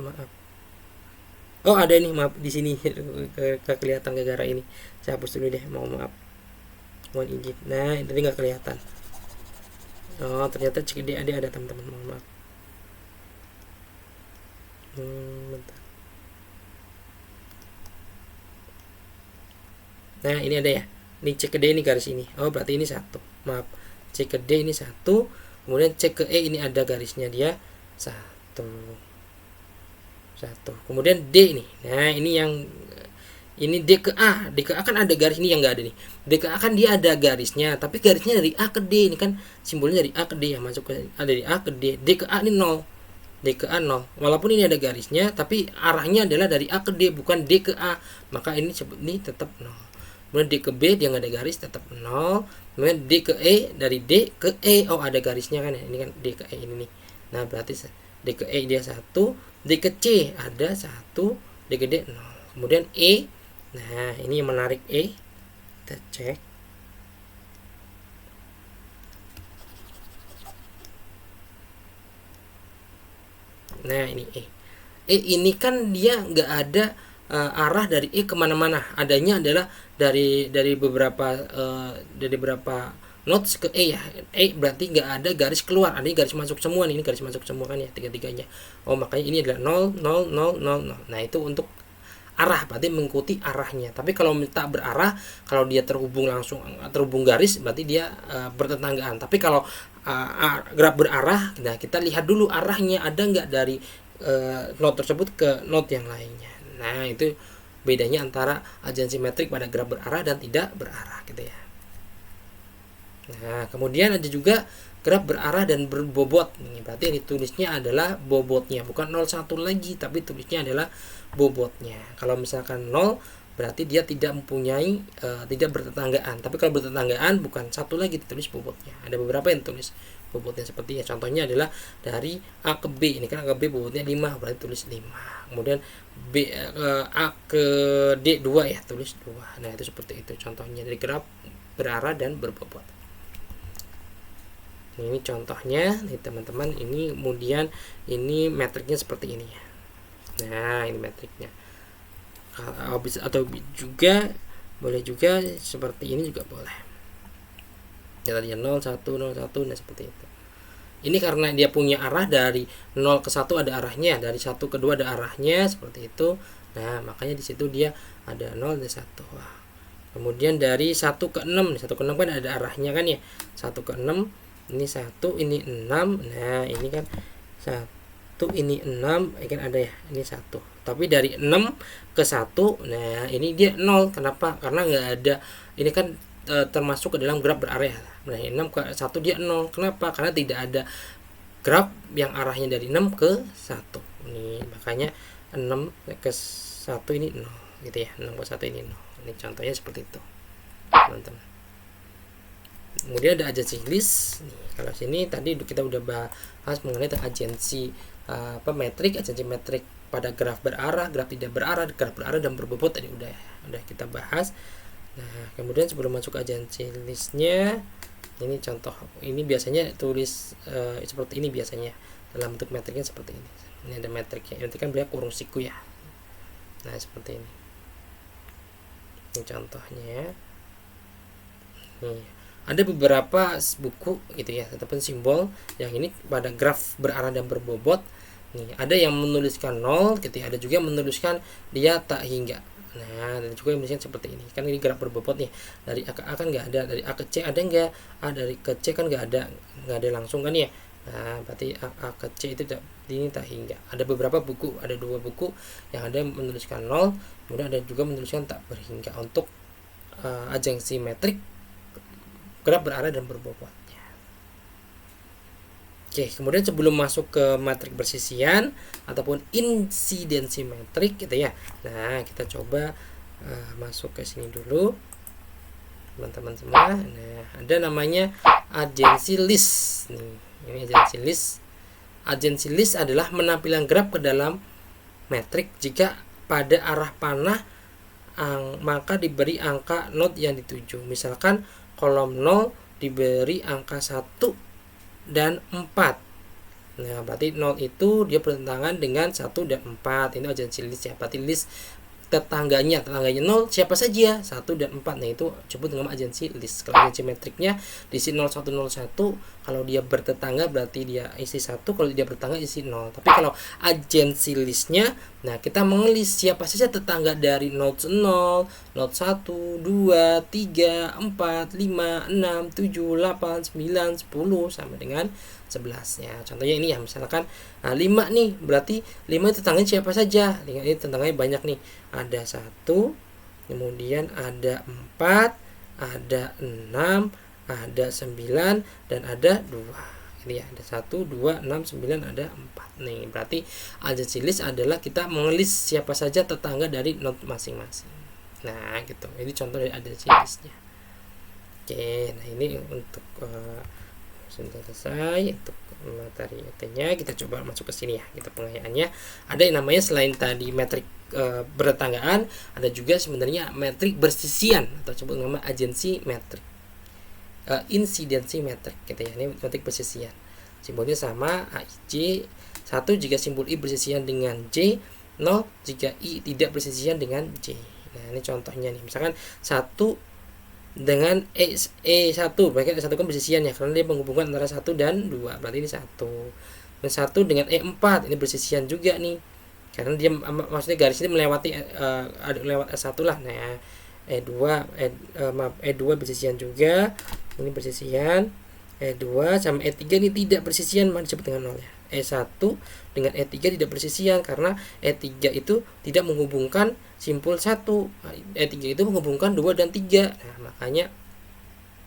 Maaf. Oh ada nih, maaf di sini ke kelihatan gara-gara ini. Saya hapus dulu deh, maaf. Mohon izin. Nah ini tadi nggak kelihatan. Oh ternyata CKD ada teman-teman, mohon maaf. Bentar. Nah ini ada ya. Ini C ke D ini garis ini. Oh berarti ini satu. Maaf. C ke D ini satu. Kemudian C ke E ini ada garisnya dia satu. Kemudian D ini. Nah ini D ke A. D ke A kan ada garis ini yang nggak ada nih. D ke A kan dia ada garisnya. Tapi garisnya dari A ke D. Ini kan simbolnya dari A ke D ya. Masuk ke ada dari A ke D. D ke A ini 0. D ke A 0. Walaupun ini ada garisnya, tapi arahnya adalah dari A ke D, bukan D ke A. Maka ini tetap 0. Kemudian D ke B dia nggak ada garis, tetap 0. Kemudian D ke E, dari D ke E, oh ada garisnya kan ya. Ini kan D ke E ini nih. Nah berarti D ke E dia 1. D ke C ada 1. D ke D 0. Kemudian E. Nah ini yang menarik E. Kita cek. Nah ini E. E ini kan dia nggak ada arah dari E kemana-mana. Adanya adalah dari beberapa notes ke E ya. E berarti nggak ada garis keluar, ada garis masuk semua nih. Ini garis masuk semua kan ya, tiga-tiganya. Oh makanya ini adalah 0 0 0 0 0. Nah itu untuk arah, berarti mengikuti arahnya. Tapi kalau minta berarah, kalau dia terhubung garis, berarti dia bertetanggaan. Tapi kalau graf berarah, nah kita lihat dulu arahnya ada nggak dari note tersebut ke note yang lainnya. Nah itu bedanya antara agensi metrik pada graf berarah dan tidak berarah gitu ya. Nah kemudian ada juga graf berarah dan berbobot. Ini berarti yang ditulisnya adalah bobotnya, bukan 01 lagi, tapi tulisnya adalah bobotnya. Kalau misalkan 0 berarti dia tidak mempunyai tidak bertetanggaan. Tapi kalau bertetanggaan bukan satu lagi ditulis bobotnya. Ada beberapa yang tulis bobotnya seperti ya. Contohnya adalah dari A ke B. Ini kan A ke B bobotnya 5, berarti tulis 5. Kemudian A ke D 2 ya, tulis 2. Nah, itu seperti itu contohnya dari graf berarah dan berbobot. Ini contohnya nih teman-teman. Ini kemudian ini metriknya seperti ini ya. Nah ini metriknya. Atau juga boleh juga seperti ini juga boleh. Ya tadi 0 1 0 1. Nah seperti itu. Ini karena dia punya arah dari 0 ke 1 ada arahnya, dari 1 ke 2 ada arahnya seperti itu. Nah makanya di situ dia ada 0 dan 1. Wah. Kemudian dari 1 ke 6, 1 ke 6 kan ada arahnya kan ya. 1 ke 6 ini 1, ini 6. Nah ini kan 1, ini 6, kan ada ya, ini 1. Tapi dari 6 ke 1, nah ini dia 0. Kenapa? Karena nggak ada, ini kan termasuk ke dalam graf berarah. Nah 6 ke 1 dia 0. Kenapa? Karena tidak ada graf yang arahnya dari 6 ke 1. Ini makanya 6 ke 1 ini 0 gitu ya. 6 ke 1 ini 0. Ini contohnya seperti itu teman-teman. Kemudian ada agensi list. Nih, kalau sini tadi kita udah bahas mengenai agensi metrik, agensi metrik pada graf berarah, graf tidak berarah, graf berarah dan berbobot tadi udah kita bahas. Nah, kemudian sebelum masuk agensi listnya, ini contoh. Ini biasanya tulis seperti ini biasanya. Dalam bentuk metriknya seperti ini. Ini ada metriknya. Nanti kan beliau kurung siku ya. Nah, seperti ini. Ini contohnya. Nih, ada beberapa buku gitu ya, ataupun simbol yang ini pada graf berarah dan berbobot. Nih, ada yang menuliskan 0 gitu ya, ada juga yang menuliskan dia tak hingga. Nah, dan juga yang menuliskan seperti ini. Kan ini graf berbobot nih. Dari A ke A kan nggak ada, dari A ke C ada nggak? Dari ke C kan nggak ada langsung kan ya. Nah, berarti A ke C itu ini tak hingga. Ada beberapa buku, ada 2 buku yang ada menuliskan 0, kemudian ada juga menuliskan tak berhingga untuk agensi metrik graf berarah dan berbobotnya. Oke, kemudian sebelum masuk ke metrik bersisian ataupun insidensi metrik gitu ya. Nah, kita coba masuk ke sini dulu teman-teman semua. Nah, ada namanya agensi list. Nih, ini agensi list. Agensi list adalah menampilkan graf ke dalam metrik jika pada arah panah maka diberi angka not yang dituju. Misalkan kolom 0 diberi angka 1 dan 4. Nah, berarti 0 itu dia bertentangan dengan 1 dan 4. Ini agency list ya. Berarti list tetangganya 0 siapa saja 1 dan 4. Nah, itu disebut dengan agency list. Kalau agency metriknya diisi 0101, kalau dia bertetangga berarti dia isi 1, kalau dia bertetangga isi 0. Tapi kalau agency listnya, nah kita mengelis siapa saja tetangga dari node 0, node 1, 2, 3, 4, 5, 6, 7, 8, 9, 10 sampai dengan 11 ya. Contohnya ini ya, misalkan 5 nih, berarti 5 tetangganya siapa saja? Ini tetangganya banyak nih. Ada 1, kemudian ada 4, ada 6, ada 9, dan ada 2. Ini ya, ada 1, 2, 6, 9, ada 4. Nih, berarti agency list adalah kita mengelis siapa saja tetangga dari node masing-masing. Nah, gitu. Ini contoh dari agency listnya. Oke, nah ini untuk sudah selesai untuk materi nya. Kita coba masuk ke sini ya, kita pengayaan-nya. Ada yang namanya selain tadi metrik bertetanggaan, ada juga sebenarnya metrik bersisian atau sebut nama agency metrik, incidency metrik gitu ya. Ini metrik bersisian, simbolnya sama AIJ. 1 jika simbol I bersisian dengan J, 0 jika I tidak bersisian dengan J. Nah, ini contohnya nih, misalkan 1 dengan E1, berarti E1 kan bersisian ya, karena dia menghubungkan antara 1 dan 2, berarti ini 1. Dan 1 dengan E4 ini bersisian juga nih, karena dia maksudnya garis ini melewati lewat E1 lah. Nah, E2 bersisian juga, ini bersisian. E2 sama E3 ini tidak bersisian, maka disebut dengan 0 ya. E1 dengan E3 tidak bersisian karena E3 itu tidak menghubungkan simpul 1. E3 itu menghubungkan 2 dan 3. Nah, makanya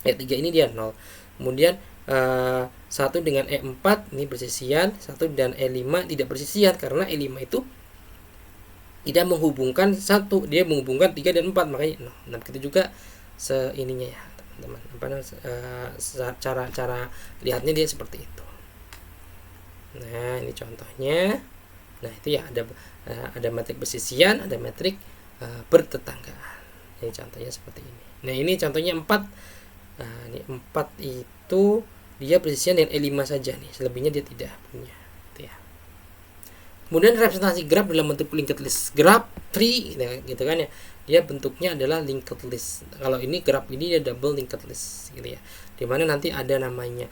E3 ini dia 0. Kemudian 1 dengan E4 ini bersisian, 1 dan E5 tidak bersisian karena E5 itu tidak menghubungkan 1, dia menghubungkan 3 dan 4, makanya 0. Nah, begitu juga seininya ya, teman-teman. Cara lihatnya dia seperti itu. Nah, ini contohnya. Nah, itu ya, ada metrik bersisian, ada metrik bertetanggaan. Ini contohnya seperti ini. Nah, ini contohnya 4. Nah, ini 4 itu dia bersisian dengan E5 saja nih, selebihnya dia tidak punya. Gitu ya. Kemudian representasi graf dalam bentuk linked list, graph tree gitu kan ya. Dia bentuknya adalah linked list. Kalau ini graph ini dia double linked list gitu ya. Dimana nanti ada namanya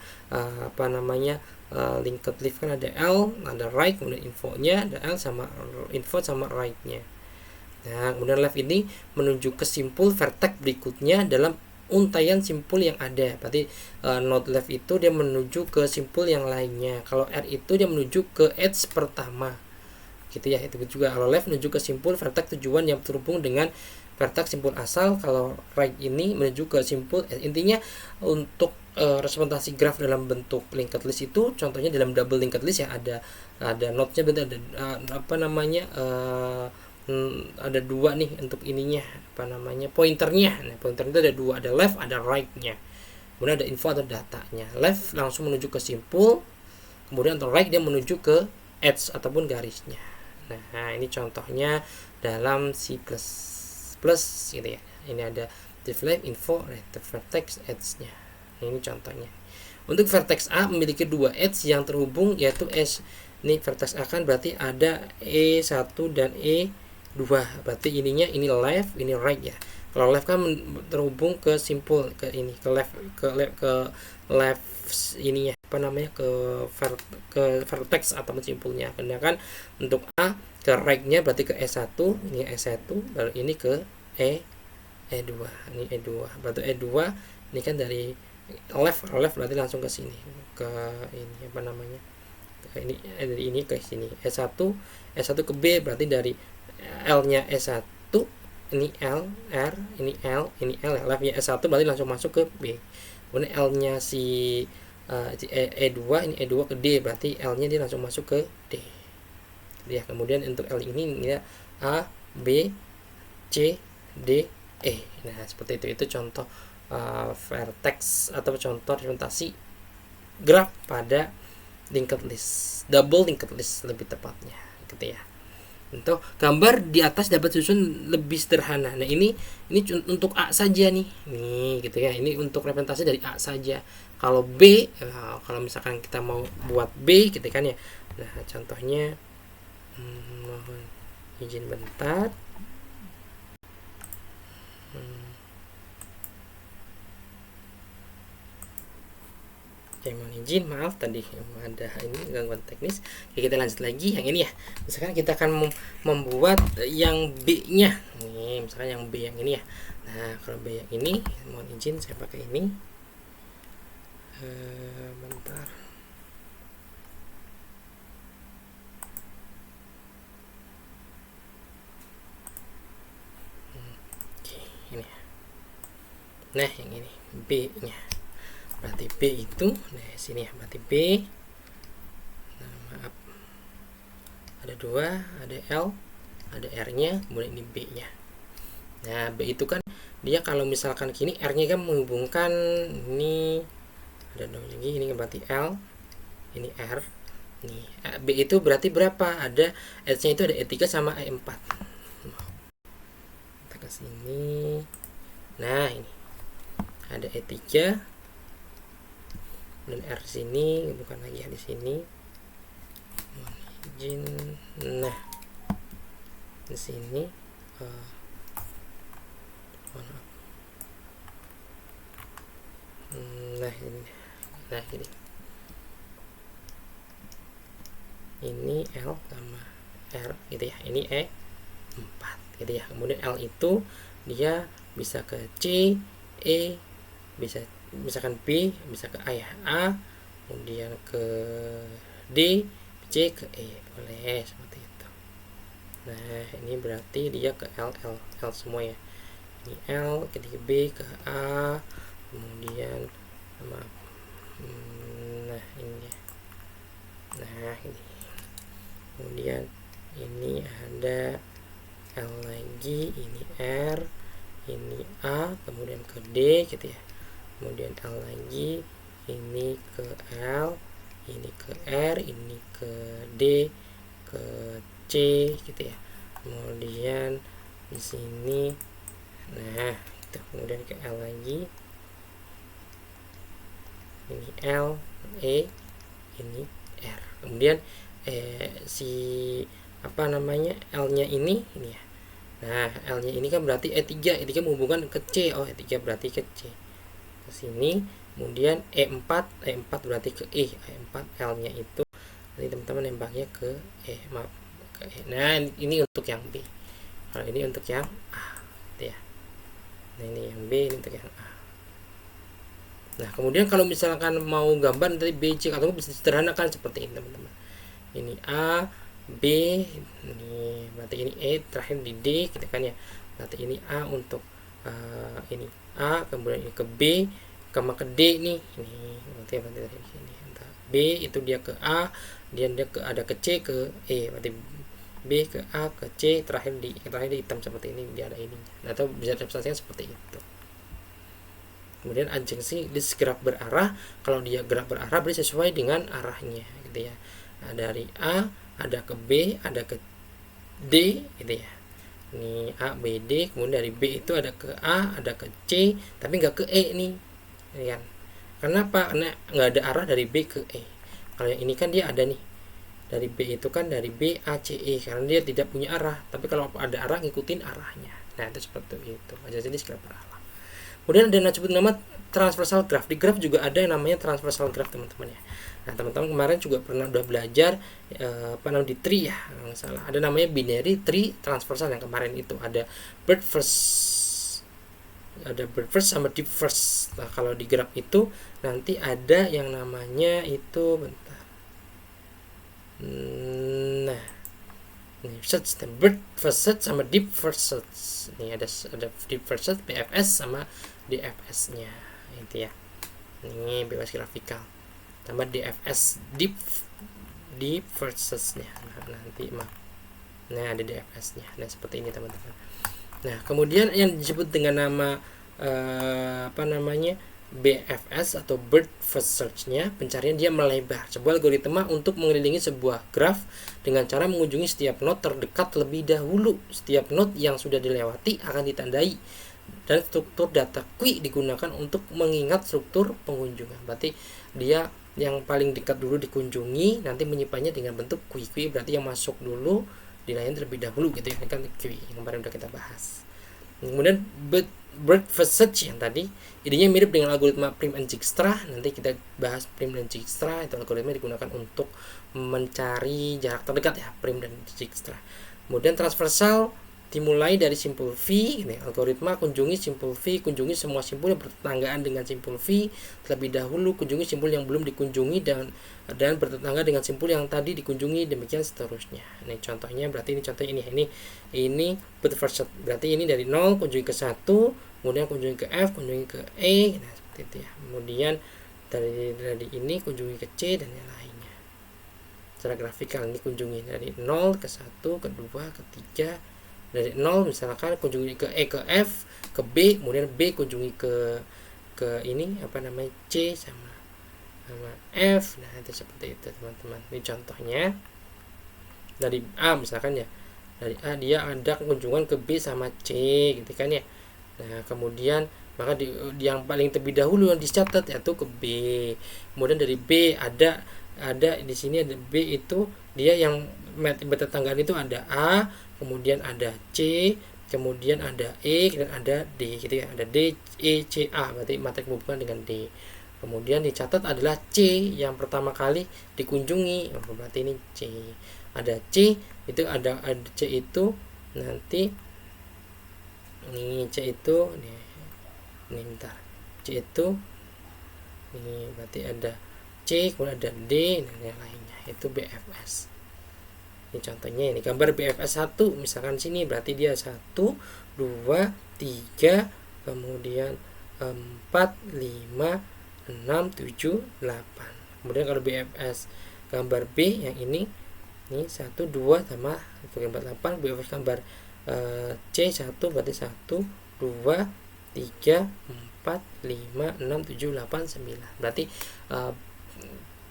linked list kan ada L, ada right, kemudian infonya ada L sama info sama right-nya. Nah, kemudian left ini menuju ke simpul vertex berikutnya dalam untaian simpul yang ada. Berarti node left itu dia menuju ke simpul yang lainnya. Kalau R itu dia menuju ke edge pertama. Gitu ya. Itu juga kalau left menuju ke simpul vertex tujuan yang terhubung dengan vertex simpul asal. Kalau right ini menuju ke simpul edge. Intinya untuk representasi graf dalam bentuk linked list itu contohnya dalam double linked list ya, ada node-nya, berarti ada ada 2 nih untuk ininya, pointernya. Nah, pointer itu ada 2, ada left, ada right-nya. Kemudian ada info atau datanya. Left langsung menuju ke simpul, kemudian untuk right dia menuju ke edge ataupun garisnya. Nah, ini contohnya dalam C++ gitu ya. Ini ada div left, info, right, vertex, edge-nya. Nah, ini contohnya. Untuk vertex A memiliki 2 edge yang terhubung, yaitu S. Ini vertex A kan berarti ada E1 dan E2. Berarti ini left, ini right ya. Kalau left kan terhubung ke simpul, ke ini, ke left ini ya, ke vertex atau simpulnya. Sedangkan untuk A ke right-nya berarti ke E1, ini E1, baru ini ke E2. Ini E2. Berarti E2 ini kan dari left berarti langsung ke sini, ke ini ini dari ini ke sini. E1 ke B berarti dari L-nya E1, ini L, R, ini L, ini L ya. Left-nya E1 berarti langsung masuk ke B. Kemudian L-nya si E2, ini E2 ke D berarti L-nya dia langsung masuk ke D. Ya, kemudian untuk L ini ya A, B, C, D, E. Nah, seperti itu. Itu contoh vertex atau contoh representasi graf pada linked list, double linked list lebih tepatnya gitu ya. Untuk gambar di atas dapat susun lebih sederhana. Nah, ini untuk A saja nih. Nih gitu ya. Ini untuk representasi dari A saja. Kalau B, kalau misalkan kita mau buat B gitu kan ya. Nah, contohnya mohon izin bentar. Mohon izin, maaf tadi ada ini gangguan teknis. Oke, kita lanjut lagi yang ini ya. Misalkan kita akan membuat yang B-nya. Nih, misalkan yang B yang ini ya. Nah, kalau B yang ini, mohon izin saya pakai ini. Bentar. Oke, ini. Nah, yang ini B-nya. Berarti B itu, nah sini ya, berarti B. Nah, maaf. Ada 2, ada L, ada R-nya, kemudian ini B-nya. Nah, B itu kan dia kalau misalkan gini, R-nya kan menghubungkan ini, ada dong lagi, ini berarti L, ini R. Nih, B itu berarti berapa? Ada H-nya itu ada E3 sama E4. Kita ke sini. Nah, ini ada E3 dan R sini, bukan lagi ya di sini. Mohon izin. Nah, di sini nah ini, nah ini L sama R gitu ya. Ini E4 gitu ya. Kemudian L itu dia bisa ke C, E, bisa misalkan B, bisa ke A ya, A, kemudian ke D, C ke E, boleh seperti itu. Nah, ini berarti dia ke L semua ya. Ini L, ke B, ke A, kemudian maaf, nah ini ya. Nah, ini kemudian ini ada L lagi, ini R, ini A, kemudian ke D gitu ya. Kemudian L lagi, ini ke L, ini ke R, ini ke D, ke C gitu ya. Kemudian di sini, nah itu, kemudian ke L lagi, ini L, E, ini R. Kemudian si apa namanya, L-nya ini ya. Nah, L-nya ini kan berarti E3 menghubungkan ke C. Oh, E3 berarti ke C. Ke sini, kemudian E4 berarti ke E. E4 L-nya itu nanti teman-teman nembaknya ke maaf, ke E. Nah, ini untuk yang B. Kalau ini untuk yang A, gitu ya. Nah, ini yang B, ini untuk yang A. Nah, kemudian kalau misalkan mau gambar dari B, C, atau bisa sederhanakan seperti ini teman-teman. Ini A, B, ini berarti ini E, terakhir di D gitu kan ya. Berarti ini A untuk ini A, kemudian ini ke B, ke D nih. Ini berarti dari sini. B itu dia ke A, dia ke ada ke C, ke E. Berarti B ke A, ke C, terakhir di hitam seperti ini, dia ada ini. Atau bisa representasikan seperti itu. Kemudian adjunksi di gerak berarah. Kalau dia gerak berarah berarti sesuai dengan arahnya gitu ya. Nah, dari A ada ke B, ada ke D gitu ya. Ini A, B, D. Kemudian dari B itu ada ke A, ada ke C, tapi nggak ke E nih, ya kan? Kenapa? Karena nggak ada arah dari B ke E. Kalau yang ini kan dia ada nih, dari B itu kan dari B, A, C, E, karena dia tidak punya arah. Tapi kalau ada arah ngikutin arahnya. Nah, itu seperti itu. Aja jadi gerak berarah. Kemudian ada yang disebut nama transversal graph. Di graph juga ada yang namanya transversal graph teman-teman ya. Nah, teman-teman kemarin juga pernah udah belajar apa namanya di tree ya, nggak salah. Ada namanya binary tree transversal yang kemarin itu ada birth first, sama deep first. Nah, kalau di graph itu nanti ada yang namanya itu bentar. Nah, ini search, birth first search sama deep first search. Ini ada deep first search, BFS sama DFS-nya itu ya. Ini bebas grafikal. Tambah DFS deep first search-nya. Nah, nanti nah ada DFS-nya. Nah, seperti ini teman-teman. Nah, kemudian yang disebut dengan nama apa namanya? BFS atau Breadth First Search-nya, pencarian dia melebar. Sebuah algoritma untuk mengelilingi sebuah graf dengan cara mengunjungi setiap node terdekat terlebih dahulu. Setiap node yang sudah dilewati akan ditandai, dan struktur data Q digunakan untuk mengingat struktur pengunjungan. Berarti dia yang paling dekat dulu dikunjungi, nanti menyimpannya dengan bentuk Q. Q berarti yang masuk dulu dilayani terlebih dahulu gitu ya. Ini kan Q yang kemarin udah kita bahas. Kemudian Breadth First Search yang tadi idenya mirip dengan algoritma Prim and Dijkstra. Nanti kita bahas Prim dan Dijkstra. Itu algoritma digunakan untuk mencari jarak terdekat ya, Prim dan Dijkstra. Kemudian transversal dimulai dari simpul V ini, algoritma kunjungi simpul V, kunjungi semua simpul yang bertetanggaan dengan simpul V terlebih dahulu, kunjungi simpul yang belum dikunjungi dan bertetangga dengan simpul yang tadi dikunjungi, demikian seterusnya. Ini contohnya, berarti ini contohnya ini Breadth First Search. Berarti ini dari 0 kunjungi ke 1, kemudian kunjungi ke F, kunjungi ke E, nah seperti itu ya. Kemudian dari ini kunjungi ke C dan yang lainnya. Secara grafikal ini kunjungi dari 0 ke 1, ke 2, ke 3, dari 0 misalkan kunjungi ke E, ke F, ke B, kemudian B kunjungi ke ini apa namanya C sama F. Nah itu seperti itu teman-teman. Ini contohnya dari A misalkan ya, dari A dia ada kunjungan ke B sama C gitu kan ya. Nah kemudian maka yang paling terlebih dahulu yang dicatat yaitu ke B. Kemudian dari B ada di sini ada B, itu dia yang bertetanggaan itu ada A, kemudian ada C, kemudian ada E, dan ada D gitu ya. Ada D, E, C, A, berarti matrik hubungan dengan D. Kemudian dicatat adalah C yang pertama kali dikunjungi, berarti ini C. Ada C, itu ada C itu nanti ini C itu ini bentar. C itu ini berarti ada C, kemudian ada D dan yang lainnya, itu BFS. Ini contohnya, ini gambar BFS 1 misalkan sini, berarti dia 1, 2, 3, kemudian 4, 5, 6, 7, 8. Kemudian kalau BFS gambar B yang ini 1, 2 sama bagian 8. BFS gambar C1 berarti 1, 2, 3, 4, 5, 6, 7, 8, 9. Berarti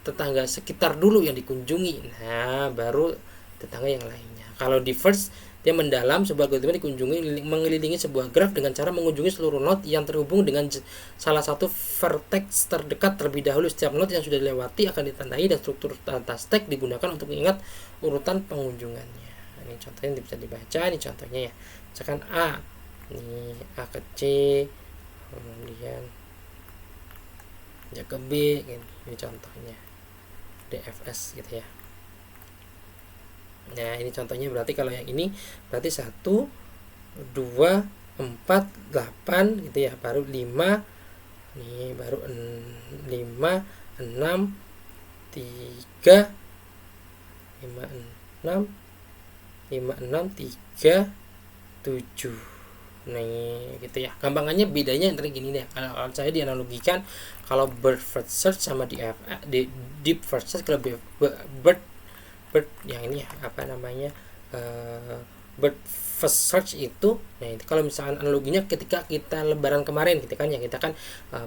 tetangga sekitar dulu yang dikunjungi, nah baru tetangga yang lainnya. Kalau di first, dia mendalam, sebuah algoritma dikunjungi mengelilingi sebuah graf dengan cara mengunjungi seluruh node yang terhubung dengan salah satu vertex terdekat terlebih dahulu. Setiap node yang sudah dilewati akan ditandai dan struktur data stack digunakan untuk mengingat urutan pengunjungannya. Nah, ini contohnya bisa dibaca, ini contohnya ya. Misalkan A, ini A ke C, kemudian ya ke B, ini contohnya DFS gitu ya. Nah ini contohnya, berarti kalau yang ini berarti 1, 2, 4, 8 gitu ya, baru 5 nih, baru 5, 6, 3, 5, 6, 3, 7. Nih gitu ya. Gampangannya bedanya antara gini deh. Kalau saya dianalogikan, kalau Breadth First Search sama Deep First Search, kalau Breadth yang ini ya, apa namanya, Breadth First Search itu, nah itu kalau misalkan analoginya ketika kita lebaran kemarin gitu kan ya, kita kan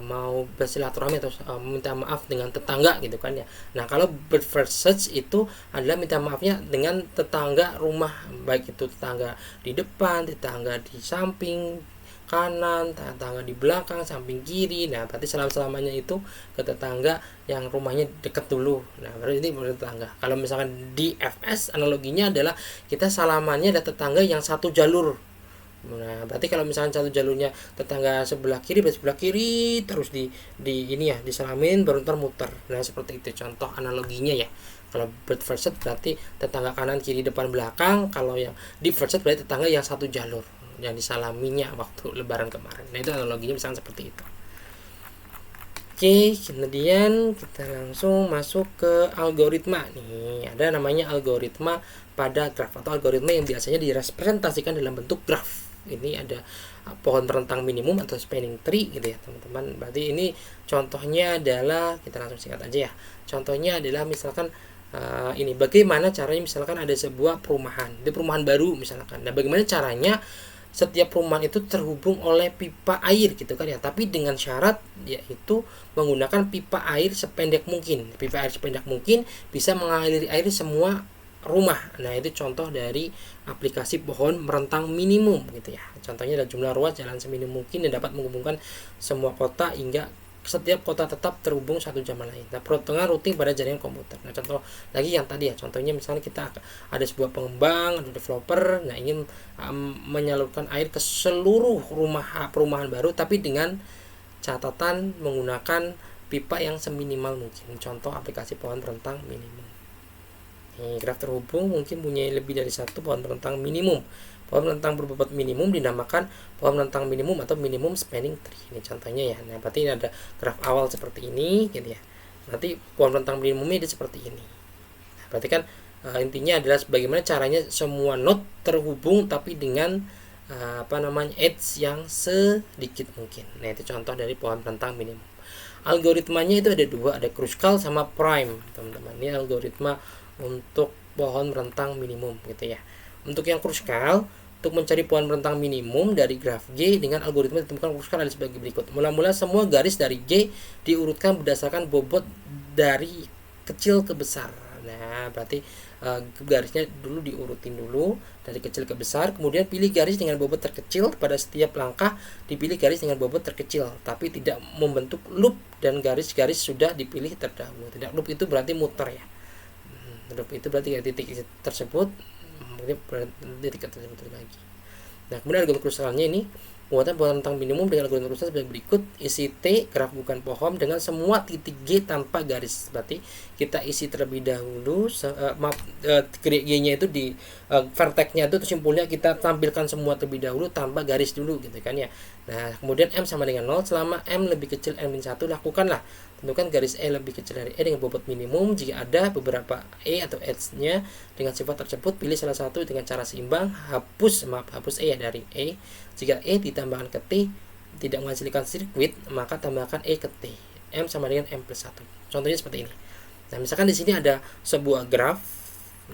mau bersilaturahmi atau minta maaf dengan tetangga gitu kan ya. Nah kalau Breadth First Search itu adalah minta maafnya dengan tetangga rumah, baik itu tetangga di depan, tetangga di samping kanan, tetangga di belakang, samping kiri. Nah berarti selamanya itu ke tetangga yang rumahnya dekat dulu. Nah berarti ini menurut tetangga. Kalau misalkan di FS, analoginya adalah kita salamannya ada tetangga yang satu jalur. Nah berarti kalau misalkan satu jalurnya tetangga sebelah kiri, terus di ini ya disalamin, baru ntar muter. Nah seperti itu contoh analoginya ya. Kalau Breadth First Search berarti tetangga kanan, kiri, depan, belakang. Kalau yang Deep First Search berarti tetangga yang satu jalur yang disalaminya waktu lebaran kemarin. Nah itu analoginya misalnya seperti itu. Oke, kemudian kita langsung masuk ke algoritma. Nih ada namanya algoritma pada graf atau algoritma yang biasanya direpresentasikan dalam bentuk graf. Ini ada pohon rentang minimum atau spanning tree gitu ya teman-teman. Berarti ini contohnya adalah, kita langsung singkat aja ya. Contohnya adalah misalkan ini bagaimana caranya, misalkan ada sebuah perumahan, itu perumahan baru misalkan. Nah bagaimana caranya setiap perumahan itu terhubung oleh pipa air gitu kan ya, tapi dengan syarat yaitu menggunakan pipa air sependek mungkin. Pipa air sependek mungkin bisa mengaliri air semua rumah. Nah, itu contoh dari aplikasi pohon merentang minimum gitu ya. Contohnya adalah jumlah ruas jalan seminim mungkin dan dapat menghubungkan semua kota hingga setiap kota tetap terhubung satu sama lain. Nah, perhitungan rutin pada jaringan komputer. Nah, contoh lagi yang tadi ya, contohnya misalnya kita ada sebuah pengembang, ada developer, nah ingin menyalurkan air ke seluruh perumahan baru, tapi dengan catatan menggunakan pipa yang seminimal mungkin. Contoh aplikasi pohon rentang minimum. Nih, graf terhubung mungkin punya lebih dari satu pohon rentang minimum. Pohon rentang berbobot minimum dinamakan pohon rentang minimum atau minimum spanning tree. Ini contohnya ya. Nah, berarti ini ada graf awal seperti ini gitu ya. Nanti pohon rentang minimumnya itu seperti ini. Nah, berarti kan intinya adalah bagaimana caranya semua node terhubung tapi dengan edge yang sedikit mungkin. Nah, itu contoh dari pohon rentang minimum. Algoritmanya itu ada dua, ada Kruskal sama Prime, teman-teman. Ini algoritma untuk pohon rentang minimum gitu ya. Untuk yang Kruskal, untuk mencari pohon rentang minimum dari graf G dengan algoritma ditemukan Kruskal ada sebagai berikut. Mula-mula semua garis dari G diurutkan berdasarkan bobot dari kecil ke besar. Nah, berarti garisnya dulu diurutin dulu dari kecil ke besar, kemudian pilih garis dengan bobot terkecil. Pada setiap langkah dipilih garis dengan bobot terkecil, tapi tidak membentuk loop dan garis-garis sudah dipilih terdahulu. Tidak loop itu berarti muter ya. Loop itu berarti titik tersebut titik tersebut lagi. Nah, kemudian algoritma Kruskalnya ini pembuatan pohon rentang minimum dengan algoritma Kruskal sebagai berikut. Isi T graf bukan pohon dengan semua titik G tanpa garis. Berarti kita isi terlebih dahulu G-nya itu di vertex-nya itu simpulnya kita tampilkan semua terlebih dahulu tanpa garis dulu gitu kan ya. Nah, kemudian M sama dengan 0 selama M lebih kecil N-1 lakukanlah tentukan garis E lebih kecil dari E dengan bobot minimum. Jika ada beberapa E atau edge-nya dengan sifat tersebut, pilih salah satu dengan cara seimbang. Hapus E ya dari E. Jika E ditambahkan ke T tidak menghasilkan sirkuit, maka tambahkan E ke T. M sama dengan M+1. Contohnya seperti ini. Nah, misalkan di sini ada sebuah graf.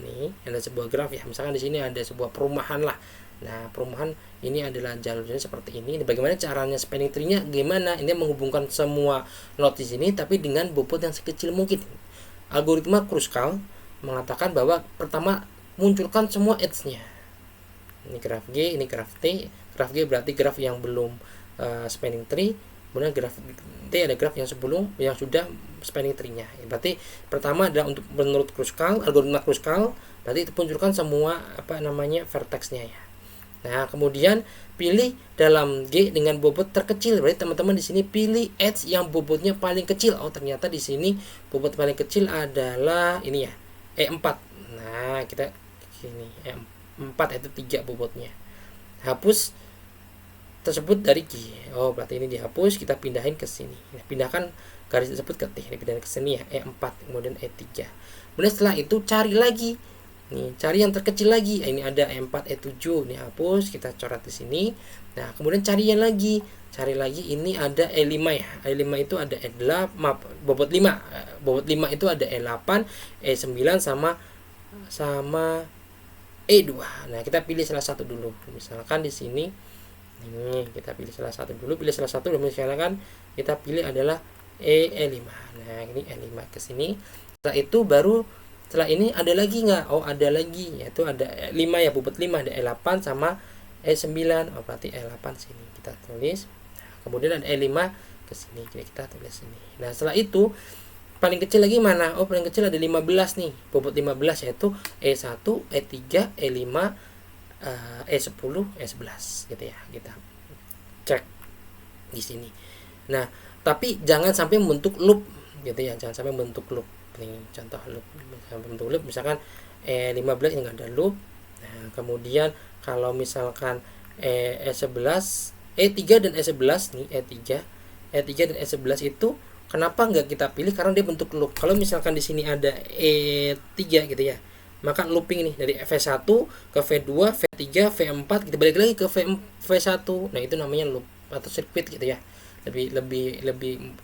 Nih, ada sebuah graf ya. Misalkan di sini ada sebuah perumahan lah. Nah, perumahan ini adalah jalurnya seperti ini. Bagaimana caranya spanning tree-nya? Gimana? Ini menghubungkan semua node di sini tapi dengan bobot yang sekecil mungkin. Algoritma Kruskal mengatakan bahwa pertama munculkan semua edge-nya. Ini graf G, ini graf T. Graf G berarti graf yang belum spanning tree. Kemudian graf T ada graf yang sebelum yang sudah spanning tree-nya. Berarti pertama adalah untuk menurut Kruskal, algoritma Kruskal, berarti munculkan semua vertex-nya ya. Nah, kemudian pilih dalam G dengan bobot terkecil. Berarti teman-teman di sini pilih edge yang bobotnya paling kecil. Oh, ternyata di sini bobot paling kecil adalah ini ya, E4. Nah, kita sini E4 itu 3 bobotnya. Hapus tersebut dari G. Oh, berarti ini dihapus, kita pindahin ke sini. Nah, pindahkan garis tersebut ke T. Ini pindahin ke sini ya, E4, kemudian E3. Kemudian setelah itu cari lagi. Nih, cari yang terkecil lagi. Ini ada E4, E7. Ini hapus, kita coret di sini. Nah, kemudian cari yang lagi. Cari lagi ini ada E5 ya. E5 itu ada E8, bobot 5. Bobot 5 itu ada E8, E9 sama E2. Nah, kita pilih salah satu dulu. Misalkan di sini ini kita pilih salah satu dulu. Misalkan kita pilih adalah E5. Nah, ini E5 ke sini. Setelah itu setelah ini ada lagi nggak? Oh, ada lagi, yaitu ada E5 ya, bobot 5, ada E8 sama E9. Oh, berarti E8 sini kita tulis. Nah, kemudian ada E5 ke sini, kita tulis sini. Nah, setelah itu paling kecil lagi mana? Oh, paling kecil ada 15 nih, bobot 15 yaitu E1, E3, E5, E10, E11 gitu ya. Kita cek di sini. Nah, tapi jangan sampai membentuk loop gitu ya, jangan sampai membentuk loop. Ini contoh loop, bentuk loop misalkan E15 ini nggak ada loop. Nah, kemudian kalau misalkan E11, E3 dan E11 nih, E3 dan E11 itu kenapa nggak kita pilih? Karena dia bentuk loop. Kalau misalkan di sini ada E3 gitu ya, maka looping nih dari V1 ke V2, V3, V4 kita balik lagi ke V1. Nah, itu namanya loop atau sirkuit gitu ya. lebih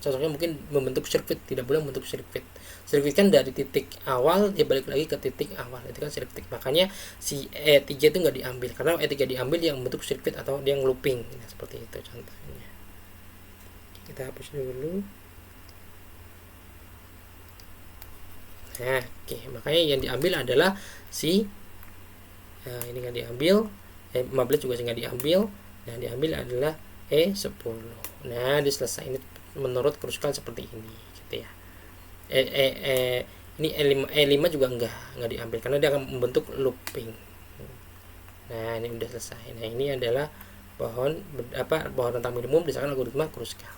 cocoknya mungkin membentuk sirkuit, tidak boleh membentuk sirkuit. Sirkuit kan dari titik awal dia balik lagi ke titik awal, itu kan sirkuit. Makanya si E3 itu nggak diambil, karena E3 diambil yang membentuk sirkuit atau dia yang looping. Nah, seperti itu contohnya. Kita hapus dulu. Nah, oke, makanya yang diambil adalah si ini nggak diambil, 15 juga nggak diambil. Nah, diambil adalah E10. Nah, diselesai ini menurut Kruskal seperti ini gitu ya. Ini E5 juga nggak diambil karena dia akan membentuk looping. Nah, ini udah selesai. Nah, ini adalah pohon tentang minimum berdasarkan algoritma Kruskal.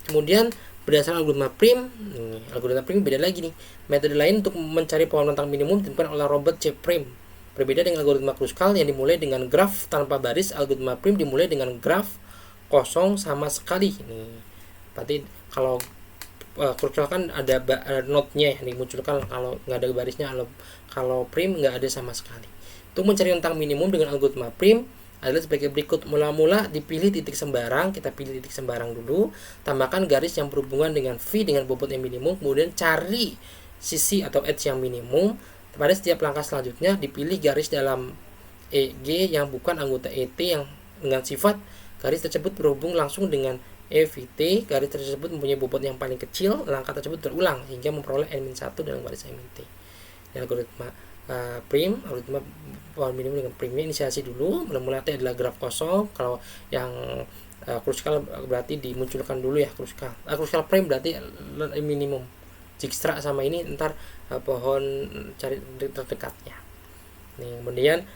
Kemudian berdasarkan algoritma prim, algoritma prim beda lagi nih. Metode lain untuk mencari pohon rentang minimum ditemukan oleh Robert C. Prim. Berbeda dengan algoritma Kruskal yang dimulai dengan graf tanpa baris, algoritma prim dimulai dengan graf kosong sama sekali. Nih, berarti kalau Kruskal kan ada node-nya yang dimunculkan, kalau nggak ada barisnya, kalau prim nggak ada sama sekali. Untuk mencari rentang minimum dengan algoritma prim adalah sebagai berikut. Mula-mula dipilih titik sembarang, kita pilih titik sembarang dulu, tambahkan garis yang berhubungan dengan V dengan bobot yang minimum, kemudian cari sisi atau edge yang minimum. Pada setiap langkah selanjutnya dipilih garis dalam EG yang bukan anggota ET yang dengan sifat garis tersebut berhubung langsung dengan EVT. Garis tersebut mempunyai bobot yang paling kecil. Langkah tersebut berulang hingga memperoleh N-1 dalam garis MT. Algoritma prim, algoritma pohon minimum dengan primnya inisiasi dulu. Mula-mula adalah graf kosong. Kalau yang Kruskal berarti dimunculkan dulu ya Kruskal. Kruskal prim berarti minimum. Dijkstra sama ini ntar pohon cari terdekatnya. Nih, kemudian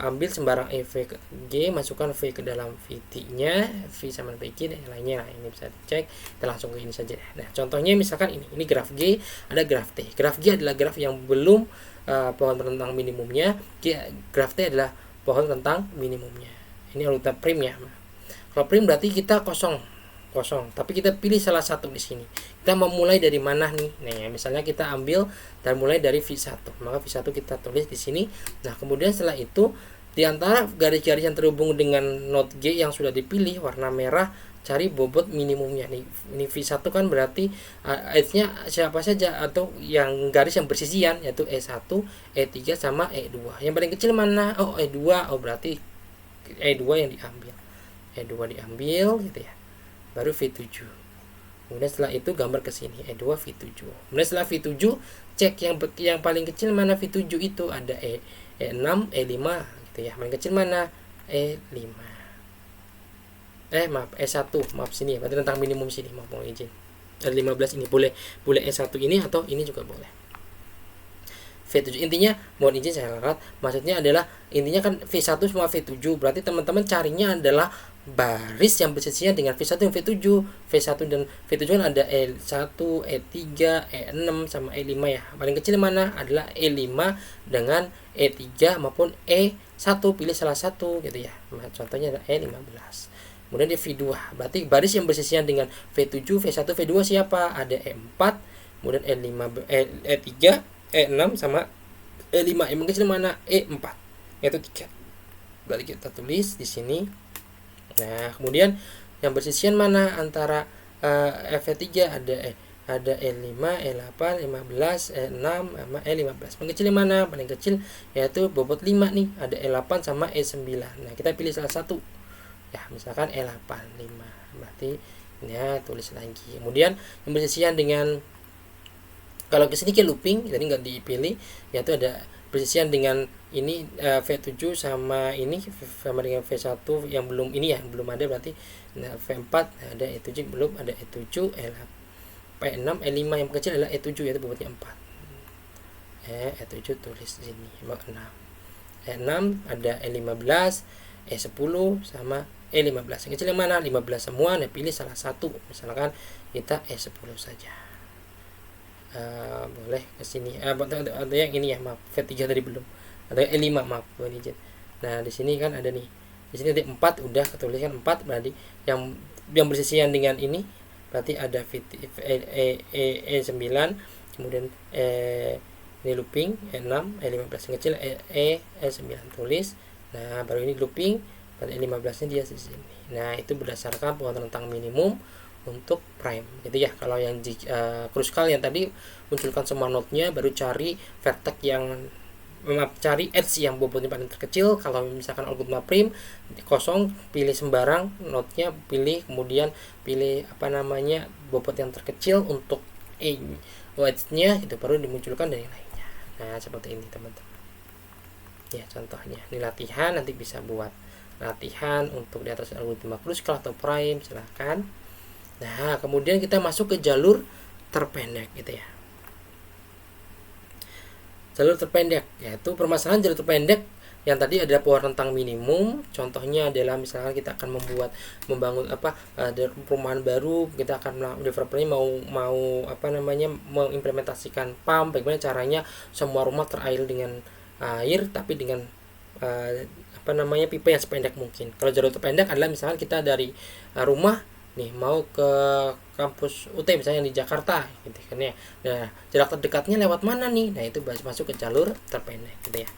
ambil sembarang EVG, masukkan V ke dalam VT-nya, V sama VG dan yang lainnya. Nah, ini bisa dicek. Kita langsung ke ini saja. Nah, contohnya misalkan ini graf G, ada graf T. Graf G adalah graf yang belum pohon tentang minimumnya. Graf T adalah pohon tentang minimumnya. Ini algoritma prim ya. Kalau prim berarti kita kosong, tapi kita pilih salah satu di sini. Kita mau mulai dari mana nih? Nah, misalnya kita ambil dan mulai dari V1. Maka V1 kita tulis di sini. Nah, kemudian setelah itu di antara garis-garis yang terhubung dengan node G yang sudah dipilih warna merah, cari bobot minimumnya nih. Ini V1 kan berarti edge-nya siapa saja atau yang garis yang bersisian yaitu E1, E3 sama E2. Yang paling kecil mana? Oh, E2. Oh, berarti E2 yang diambil. E2 diambil gitu ya. Baru V7. Kemudian setelah itu gambar ke sini E2 V7. Kemudian setelah V7 cek yang paling kecil mana V7 itu ada E6 E5 gitu ya. Paling kecil mana E5. E1 maaf sini ya. Berarti tentang minimum sini mohon izin. Ada 15 ini boleh E1 ini atau ini juga boleh. V7 intinya mohon izin saya lewat. Maksudnya adalah intinya kan V1 semua V7. Berarti teman-teman carinya adalah baris yang bersisian dengan V1 dan V7. V1 dan V7 kan ada E1, E3, E6 sama E5 ya. Paling kecil mana? Adalah E5 dengan E3 maupun E1. Pilih salah satu gitu ya. Nah, contohnya adalah E15. Kemudian di V2. Berarti baris yang bersisian dengan V7, V1, V2 siapa? Ada E4, kemudian E5, E3, E6 sama E5. Yang kecil mana? E4. Yaitu 3. Berarti kita tulis di sini. Nah, kemudian yang bersisian mana antara F3 ada E5, E8, 15, E6 sama E15. Paling kecil mana? Paling kecil yaitu bobot 5 nih, ada E8 sama E9. Nah, kita pilih salah satu. Ya, misalkan E8, 5. Berarti ya tulis lagi. Kemudian yang bersisian dengan kalau ke sini ke looping, jadi nggak dipilih, yaitu ada bersisian dengan ini V7 sama ini sama dengan V1 yang belum ini ya, belum ada berarti. Nah, V4 ada E7 belum ada E7, E6, E5 yang kecil adalah E7 yaitu bobotnya 4. E7 tulis di sini 6. E6 ada E15, E10 sama E15. Yang kecil yang mana? 15 semua. Nah, pilih salah satu. Misalkan kita E10 saja. Boleh ke sini. Ada yang ini ya, maaf. V3 tadi belum. Ada E5, maaf. Nah, di sini kan ada nih. Di sini ada 4 udah ketuliskan 4 berarti yang bersisian dengan ini berarti ada E9, kemudian ini looping E6, E15 yang kecil E9 tulis. Nah, baru ini looping pada E15 nya dia di sini. Nah, itu berdasarkan pohon rentang minimum untuk prime gitu ya. Kalau yang kruskal yang tadi munculkan semua node-nya, baru cari vertex yang cari edge yang bobotnya paling terkecil. Kalau misalkan algoritma prime kosong, pilih sembarang node-nya, pilih, kemudian pilih bobot yang terkecil untuk edge-nya, itu baru dimunculkan dari lainnya. Nah, seperti ini teman-teman ya contohnya. Ini latihan, nanti bisa buat latihan untuk di atas algoritma kruskal atau prime, silahkan. Nah, kemudian kita masuk ke jalur terpendek gitu ya. Jalur terpendek yaitu permasalahan jalur terpendek yang tadi adalah power rentang minimum. Contohnya adalah misalkan kita akan membangun perumahan baru, kita akan developernya mau mengimplementasikan pump. Bagaimana caranya semua rumah terair dengan air tapi dengan pipa yang sependek mungkin. Kalau jalur terpendek adalah misalkan kita dari rumah nih mau ke kampus UT misalnya di Jakarta gitu kan ya. Nah, jarak terdekatnya lewat mana nih? Nah, itu masuk ke jalur terpendek gitu ya.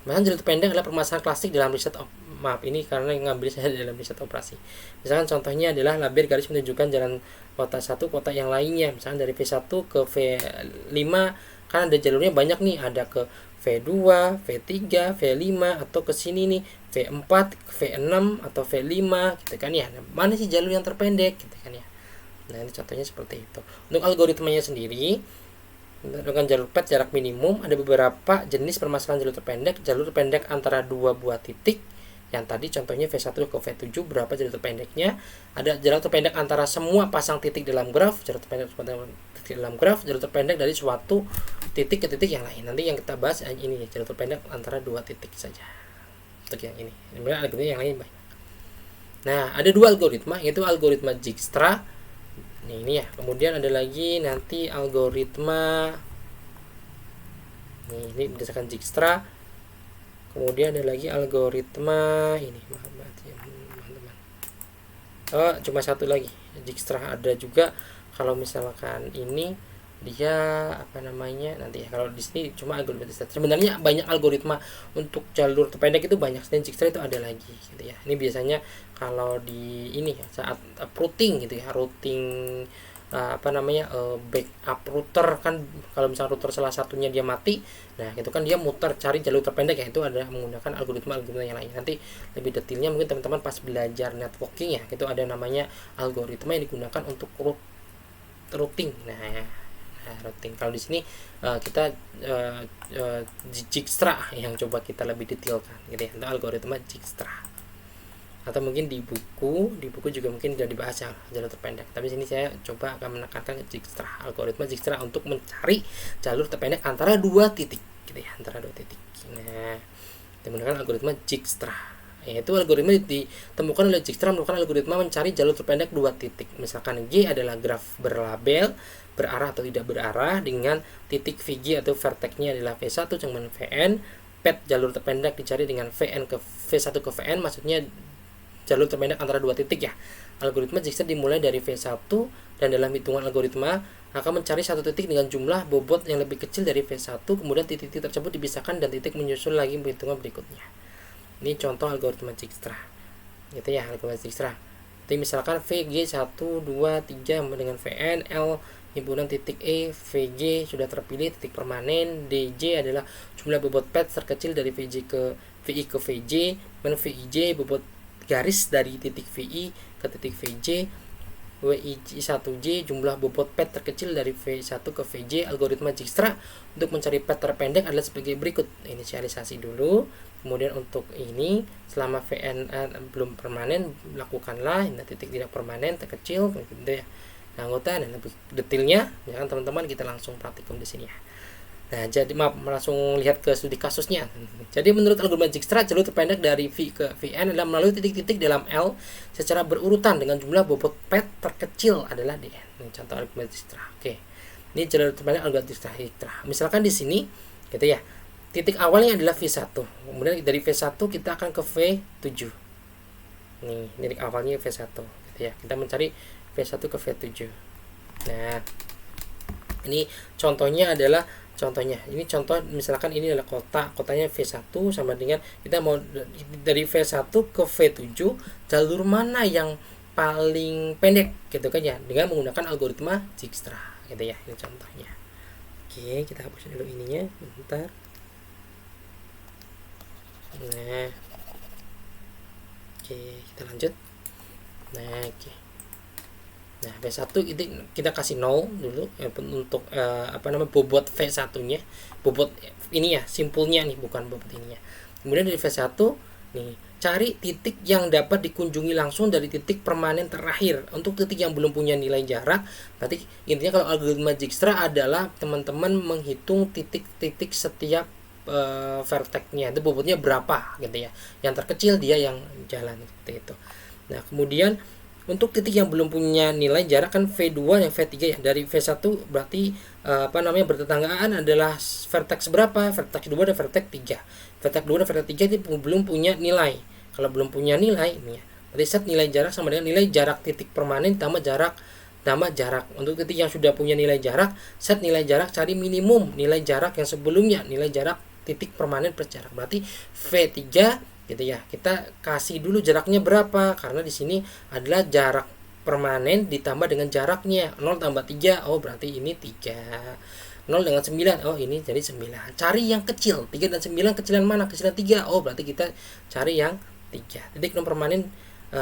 Misalkan jalur terpendek adalah permasalahan klasik dalam ini karena ngambil saya dalam riset operasi. Misalkan contohnya adalah labir garis menunjukkan jalan kota satu kota yang lainnya. Misalkan dari V1 ke V5 kan ada jalurnya banyak nih, ada ke V2, V3, V5 atau ke sini nih V4, V6 atau V5 gitu kan ya. Nah, mana sih jalur yang terpendek gitu kan ya. Nah, ini contohnya seperti itu. Untuk algoritmanya sendiri dengan jalur PET jarak minimum ada beberapa jenis permasalahan jalur terpendek antara dua buah titik. Yang tadi contohnya V1 ke V7 berapa jalur terpendeknya. Ada jalur terpendek antara semua pasang titik dalam graf, jalur terpendek dalam graf, jalur terpendek dari suatu titik ke titik yang lain. Nanti yang kita bahas ini jalur terpendek antara dua titik saja. Untuk yang ini. Kemudian algoritma yang lain banyak. Nah, ada dua algoritma, yaitu algoritma Dijkstra. Ini ya. Kemudian ada lagi nanti algoritma ini berdasarkan Dijkstra. Kemudian ada lagi algoritma ini, teman-teman. Oh, cuma satu lagi. Dijkstra ada juga. Kalau misalkan ini dia nanti ya, kalau di sini cuma algoritma Dijkstra. Sebenarnya banyak algoritma untuk jalur terpendek itu banyak, dan Dijkstra itu ada lagi gitu ya. Ini biasanya kalau di ini ya, saat routing gitu ya, routing backup router kan, kalau misalnya router salah satunya dia mati, nah itu kan dia muter cari jalur terpendek ya, itu ada menggunakan algoritma yang lain. Nanti lebih detailnya mungkin teman-teman pas belajar networking ya, itu ada namanya algoritma yang digunakan untuk routing. Nah, routing. Kalau di sini kita Dijkstra yang coba kita lebih detailkan gitu ya, untuk algoritma Dijkstra. Atau mungkin di buku juga mungkin sudah dibahas ya jalur terpendek. Tapi sini saya coba akan menekankan Dijkstra, algoritma Dijkstra untuk mencari jalur terpendek antara dua titik gitu ya, antara dua titik. Nah, kita menggunakan algoritma Dijkstra. Yaitu algoritma ditemukan oleh Dijkstra merupakan algoritma mencari jalur terpendek dua titik. Misalkan G adalah graf berlabel berarah atau tidak berarah dengan titik VG atau vertexnya adalah V1 dengan Vn. PET jalur terpendek dicari dengan Vn ke V1 ke Vn, maksudnya jalur terpendek antara dua titik ya. Algoritma Dijkstra dimulai dari V1 dan dalam hitungan algoritma akan mencari satu titik dengan jumlah bobot yang lebih kecil dari V1, kemudian titik-titik tersebut dipisahkan dan titik menyusul lagi perhitungan berikutnya. Ini contoh algoritma Dijkstra gitu ya, algoritma Dijkstra. Jadi misalkan VG 1, 2, 3 dengan Vn, L himpunan titik E, VG sudah terpilih titik permanen, DJ adalah jumlah bobot PET terkecil dari VJ ke VI ke VJ, dan VIJ bobot garis dari titik VI ke titik VJ, WI1J jumlah bobot PET terkecil dari V1 ke VJ. Algoritma Dijkstra untuk mencari PET terpendek adalah sebagai berikut. Inisialisasi dulu, kemudian untuk ini selama VN belum permanen lakukanlah titik tidak permanen terkecil gitu ya. Nah, anggota dan lebih detailnya ya kan teman-teman, kita langsung praktikum di sini ya. Nah, jadi langsung lihat ke studi kasusnya. Jadi menurut algoritma Dijkstra, jalur terpendek dari V ke Vn adalah melalui titik-titik dalam L secara berurutan dengan jumlah bobot PET terkecil adalah Dn. Ini contoh algoritma Dijkstra. Oke. Ini jalur terpendek algoritma Dijkstra. Misalkan di sini gitu ya. Titik awalnya adalah V1. Kemudian dari V1 kita akan ke V7. Nih, titik awalnya V1 gitu ya. Kita mencari V1 ke V7. Nah, ini contohnya ini contoh misalkan ini adalah kotanya V1 sama dengan kita mau dari V1 ke V7, jalur mana yang paling pendek gitu kan ya, dengan menggunakan algoritma Dijkstra gitu ya. Ini contohnya. Oke, kita hapus dulu ininya bentar. Nah, oke, kita lanjut. Nah, oke. Nah, V1 itu kita kasih 0 dulu untuk bobot V1-nya. Bobot ini ya, simpulnya nih, bukan bobot ininya. Kemudian dari V1 nih, cari titik yang dapat dikunjungi langsung dari titik permanen terakhir. Untuk titik yang belum punya nilai jarak, berarti intinya kalau algoritma Dijkstra adalah teman-teman menghitung titik-titik setiap vertexnya, itu bobotnya berapa gitu ya. Yang terkecil dia yang jalan seperti itu. Nah, kemudian untuk titik yang belum punya nilai jarak kan V2 yang V3 ya. Dari V1 berarti bertetanggaan adalah vertex berapa? Vertex 2 dan vertex 3. Vertex 2 dan vertex 3 itu belum punya nilai. Kalau belum punya nilai ini ya, berarti set nilai jarak sama dengan nilai jarak titik permanen tambah jarak. Untuk titik yang sudah punya nilai jarak, set nilai jarak, cari minimum nilai jarak yang sebelumnya nilai jarak titik permanen plus jarak. Berarti V3 gitu ya, kita kasih dulu jaraknya berapa, karena di sini adalah jarak permanen ditambah dengan jaraknya 0 tambah 3, oh berarti ini 3. 0 dengan 9, oh ini jadi 9. Cari yang kecil, 3 dan 9 kecilan mana? Kecilan 3, oh berarti kita cari yang 3. Titik non permanen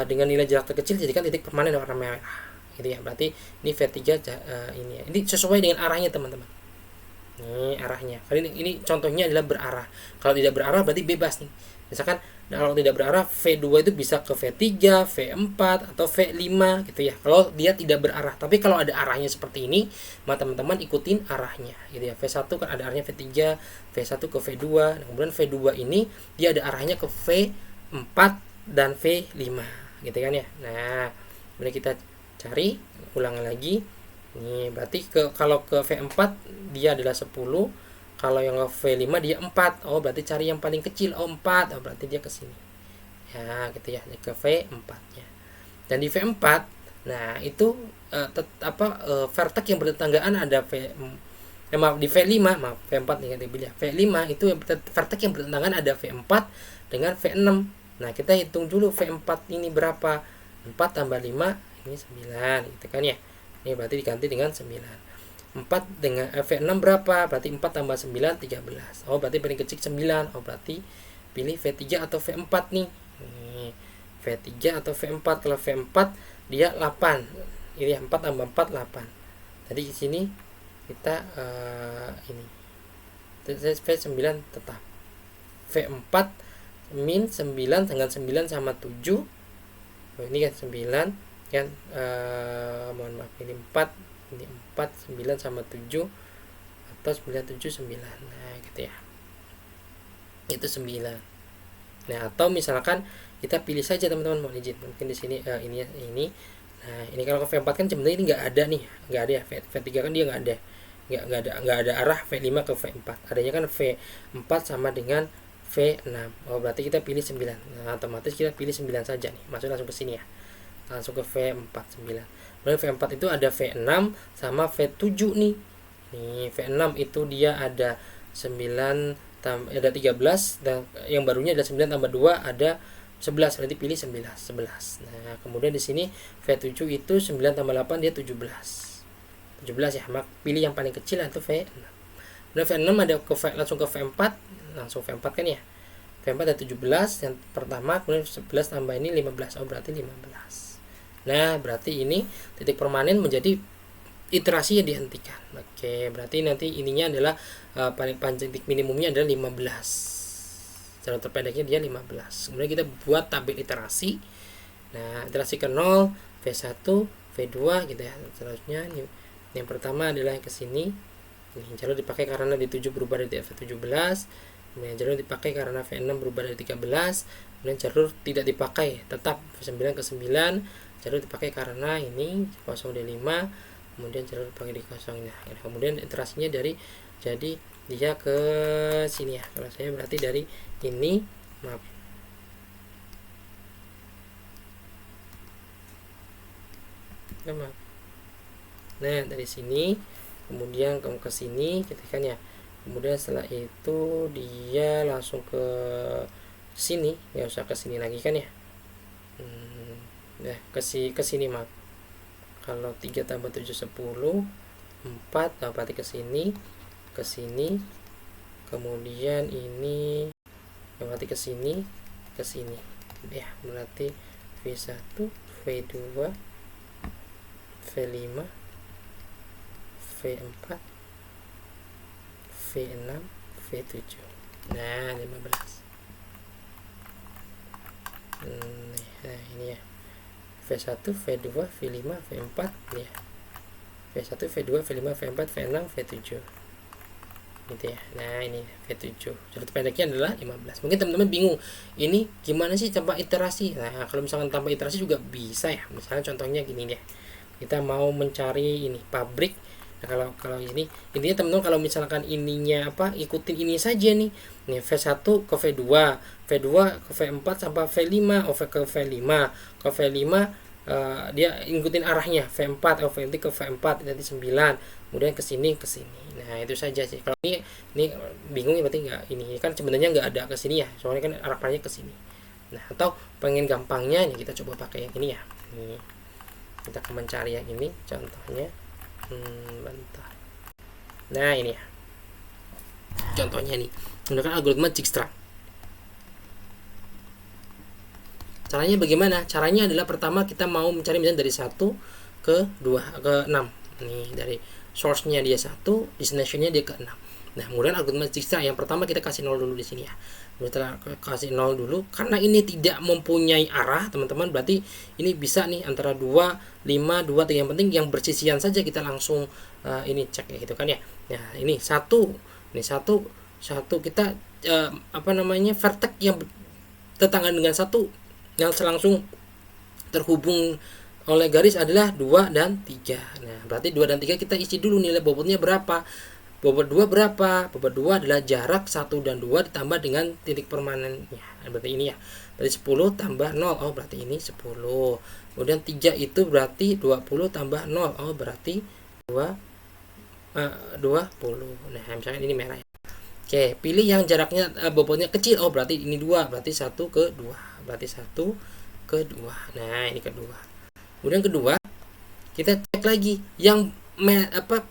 dengan nilai jarak terkecil jadikan titik permanen warna merah gitu ya. Berarti ini V3 ini ya. Ini sesuai dengan arahnya teman-teman. Ini arahnya. Kali ini contohnya adalah berarah. Kalau tidak berarah berarti bebas nih. Misalkan kalau tidak berarah V2 itu bisa ke V3, V4 atau V5 gitu ya. Kalau dia tidak berarah. Tapi kalau ada arahnya seperti ini, maka teman-teman ikutin arahnya gitu ya. V1 kan ada arahnya V3, V1 ke V2. Nah, kemudian V2 ini dia ada arahnya ke V4 dan V5 gitu kan ya. Nah, kemudian kita cari ulang lagi. Ini berarti kalau ke V4 dia adalah 10. Kalau yang V5 dia 4. Oh, berarti cari yang paling kecil. Oh, 4. Oh, berarti dia ke sini. Ya, gitu ya, ke V4-nya. Dan di V4, nah itu vertex yang bertetanggaan ada di V5, maaf, V4 nih ya. V5 itu vertex yang bertetanggaan ada V4 dengan V6. Nah, kita hitung dulu V4 ini berapa? 4 tambah 5 ini 9 gitu kan ya. Ini berarti diganti dengan 9. 4 dengan V6 berapa? Berarti 4 tambah 9 13. Oh, berarti paling kecil 9. Oh, berarti pilih V3 atau V4 nih. V3 atau V4. Kalau V4 dia 8. Ini 4 tambah 4 8. Jadi di sini kita ini V9 tetap. V4 min 9 dengan 9 sama 7. Oh, ini kan 9 kan mohon maaf ini 4. Ini 4, 9 sama 7 atau 9, 7, 9. Nah gitu ya, itu 9. Nah atau misalkan kita pilih saja teman-teman, mohon izin mungkin di sini ini. Nah ini kalau ke V4 kan sebenarnya ini nggak ada nih, nggak ada ya. V3 kan dia nggak ada arah V5 ke V4, adanya kan V4 sama dengan V6. Oh berarti kita pilih 9. Nah otomatis kita pilih 9 saja nih, masuk langsung ke sini ya, langsung ke V4 9. Kemudian V4 itu ada V6 sama V7 nih. Nih V6 itu dia ada 9 ada 13, dan yang barunya ada 9 tambah 2 ada 11, berarti pilih 11. Nah, kemudian di sini V7 itu 9 tambah 8 dia 17. 17 ya, maka pilih yang paling kecil itu V6. Kemudian V6 ada langsung ke V4, langsung V4 kan ya. V4 ada 17 yang pertama, kemudian 11 tambah ini 15. Oh, berarti 15. Nah, berarti ini titik permanen menjadi iterasi yang dihentikan. Oke, berarti nanti ininya adalah paling panjang titik minimumnya adalah 15. Jalan terpendeknya dia 15. Kemudian kita buat tabel iterasi. Nah, iterasi ke 0, V1, V2 gitu ya. Seterusnya yang pertama adalah yang ke sini. Ini jalur dipakai karena D7 berubah dari V17. Kemudian jalur dipakai karena V6 berubah dari 13. Kemudian jalur tidak dipakai tetap V9 ke 9. Jalur dipakai karena ini 0D5, kemudian jalur dipakai di kosongnya. Kemudian iterasinya dari jadi dia ke sini ya. Kalau saya berarti dari ini, maaf. Nah, dari sini kemudian ke sini gitu kan ya. Kemudian setelah itu dia langsung ke sini, nggak usah ke sini lagi kan ya. Nah, ke sini maaf. Kalau 3 tambah 7 10, 4, nah, berarti ke sini, kemudian ini berarti ke sini, ya, berarti V1, V2, V5, V4, V6, V7. Nah, 15. Nah, ini ya. V1, V2, V5, V4 ini ya. V1, V2, V5, V4, V6, V7. Gitu ya. Nah, ini V7. Contoh pendeknya adalah 15. Mungkin teman-teman bingung, ini gimana sih tanpa iterasi? Nah, kalau misalkan tanpa iterasi juga bisa ya. Misalnya contohnya gini deh. Kita mau mencari ini pabrik. Nah, kalau ini intinya teman-teman, kalau misalkan ininya apa, ikutin ini saja nih. Nih V1 ke V2, V2 ke V4 sampai V5, ke V5, dia ikutin arahnya V4, V3 ke V4, nanti 9, kemudian ke sini. Nah, itu saja sih. Kalau ini bingung ya, berarti nggak, ini kan sebenarnya nggak ada ke sini ya, soalnya kan arah panahnya ke sini. Nah, atau pengen gampangnya nih, kita coba pakai yang ini ya. Nih, kita akan mencari yang ini contohnya. Bentar. Nah, ini ya. Contohnya nih, menggunakan algoritma Dijkstra. Caranya bagaimana? Caranya adalah pertama kita mau mencari misalnya dari 1 ke 2 ke 6. Nih, dari source-nya dia 1, destination-nya dia ke 6. Nah, kemudian algoritma Dijkstra yang pertama kita kasih 0 dulu di sini ya. Setelah kasih 0 dulu, karena ini tidak mempunyai arah, teman-teman, berarti ini bisa nih antara 2, 5, 2, 3. Yang penting yang bersisian saja kita langsung ini cek ya gitu kan ya. Nah, ini 1. Ini 1 kita vertex yang tetangga dengan 1 yang langsung terhubung oleh garis adalah 2 dan 3. Nah, berarti 2 dan 3 kita isi dulu nilai bobotnya berapa. Bobot 2 berapa? Bobot 2 adalah jarak 1 dan 2 ditambah dengan titik permanennya. Berarti ini ya. Berarti 10 tambah 0. Oh, berarti ini 10. Kemudian 3 itu berarti 20 tambah 0. Oh, berarti 20. Nah, misalnya ini merah ya. Oke, pilih yang jaraknya bobotnya kecil. Oh, berarti ini 2. Berarti 1 ke 2. Berarti 1 ke 2. Nah, ini kedua. Kemudian kedua, kita cek lagi yang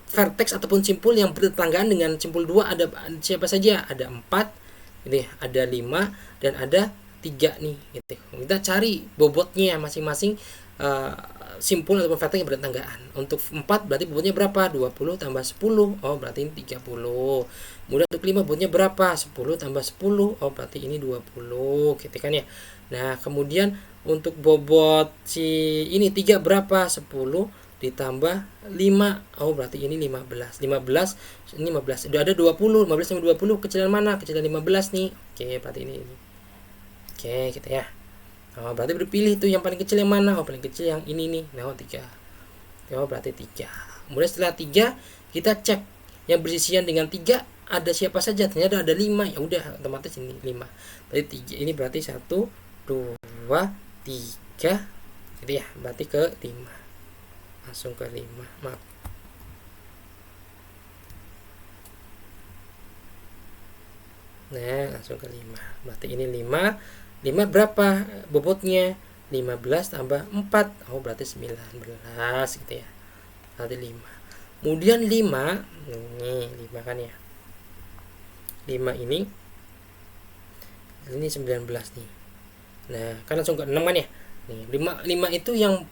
vertex ataupun simpul yang bertetanggaan dengan simpul 2 ada siapa saja? Ada 4, gitu ya, ada 5 dan ada 3 nih, gitu. Kita cari bobotnya masing-masing simpul ataupun vertex yang bertetanggaan. Untuk 4 berarti bobotnya berapa? 20 tambah 10. Oh, berarti ini 30. Kemudian untuk 5 bobotnya berapa? 10 tambah 10. Oh, berarti ini 20, gitu kan ya. Nah, kemudian untuk bobot si ini 3 berapa? 10 ditambah 5. Oh, berarti ini 15. 15 ini 15. Udah ada 20. 15 sama 20 kecilan mana? Kecilan 15 nih. Oke, berarti ini. Oke, gitu ya. Oh, berarti berpilih tuh yang paling kecil yang mana? Oh, paling kecil yang ini nih. Nah, 3. Oh, berarti 3. Kemudian setelah 3 kita cek yang bersisian dengan 3 ada siapa saja. Ternyata ada 5. Ya udah, otomatis ini 5. Berarti 3 ini berarti 1 2 3 gitu ya. Berarti ke 5. Langsung ke 5. Maaf. Nah, langsung ke 5. Berarti ini 5. 5 berapa bobotnya? 15 tambah 4. Oh, berarti 19 gitu ya. Berarti 5. Kemudian 5, ini 5 kan ya. 5 ini 19 nih. Nah, kan langsung ke 6 kan ya. Nih, 5 itu yang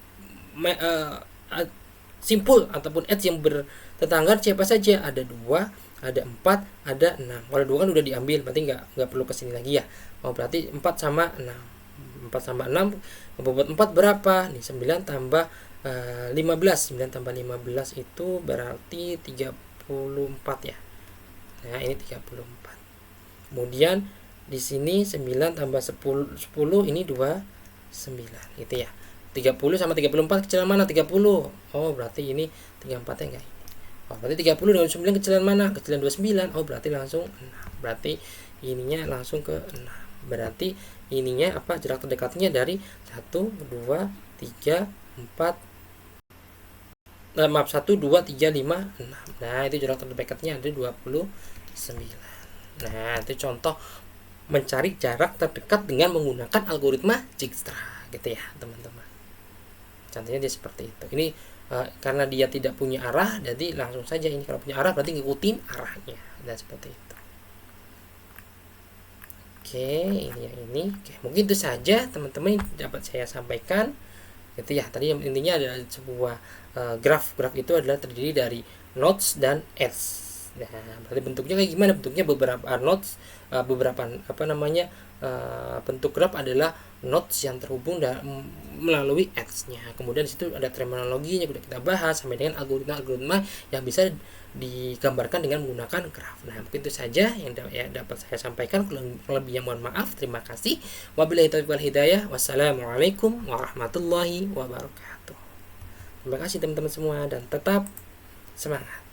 simpul ataupun edge yang bertetangga siapa saja? Ada 2, ada 4, ada 6. Kalau 2 kan udah diambil, berarti nggak perlu kesini lagi ya. Oh, berarti 4 sama 6. 4 sama 6, bobot 4 berapa? Nih 9 tambah 15. 9 tambah 15 itu berarti 34 ya. Nah, ini 34. Kemudian di sini 9 tambah 10 ini 29 gitu ya. 30 sama 34 kecilan mana? 30. Oh, berarti ini 34 nya enggak ini. Oh, berarti 30 dengan 9 kecilan mana? Kecilan 29. Oh, berarti langsung 6. Berarti ininya langsung ke 6. Berarti ininya apa? Jarak terdekatnya dari 1 2 3 4 maaf 1 2 3 5 6. Nah, itu jarak terdekatnya ada 29. Nah, itu contoh mencari jarak terdekat dengan menggunakan algoritma Dijkstra gitu ya, teman-teman. Contohnya dia seperti itu. Ini karena dia tidak punya arah, jadi langsung saja ini kalau punya arah berarti ngikutin arahnya. Dan seperti itu. Oke, ini yang ini. Oke, mungkin itu saja teman-teman yang dapat saya sampaikan. Itu ya, tadi intinya adalah sebuah graf itu adalah terdiri dari nodes dan edge. Nah, berarti bentuknya kayak gimana? Bentuknya beberapa nodes, beberapa bentuk graf adalah nodes yang terhubung melalui edge-nya. Kemudian di situ ada terminologinya sudah kita bahas sampai dengan algoritma yang bisa digambarkan dengan menggunakan graf. Nah, mungkin itu saja yang dapat saya sampaikan. Lebihnya mohon maaf. Terima kasih. Wabillahi taufiq wal hidayah. Wassalamualaikum warahmatullahi wabarakatuh. Terima kasih teman-teman semua dan tetap semangat.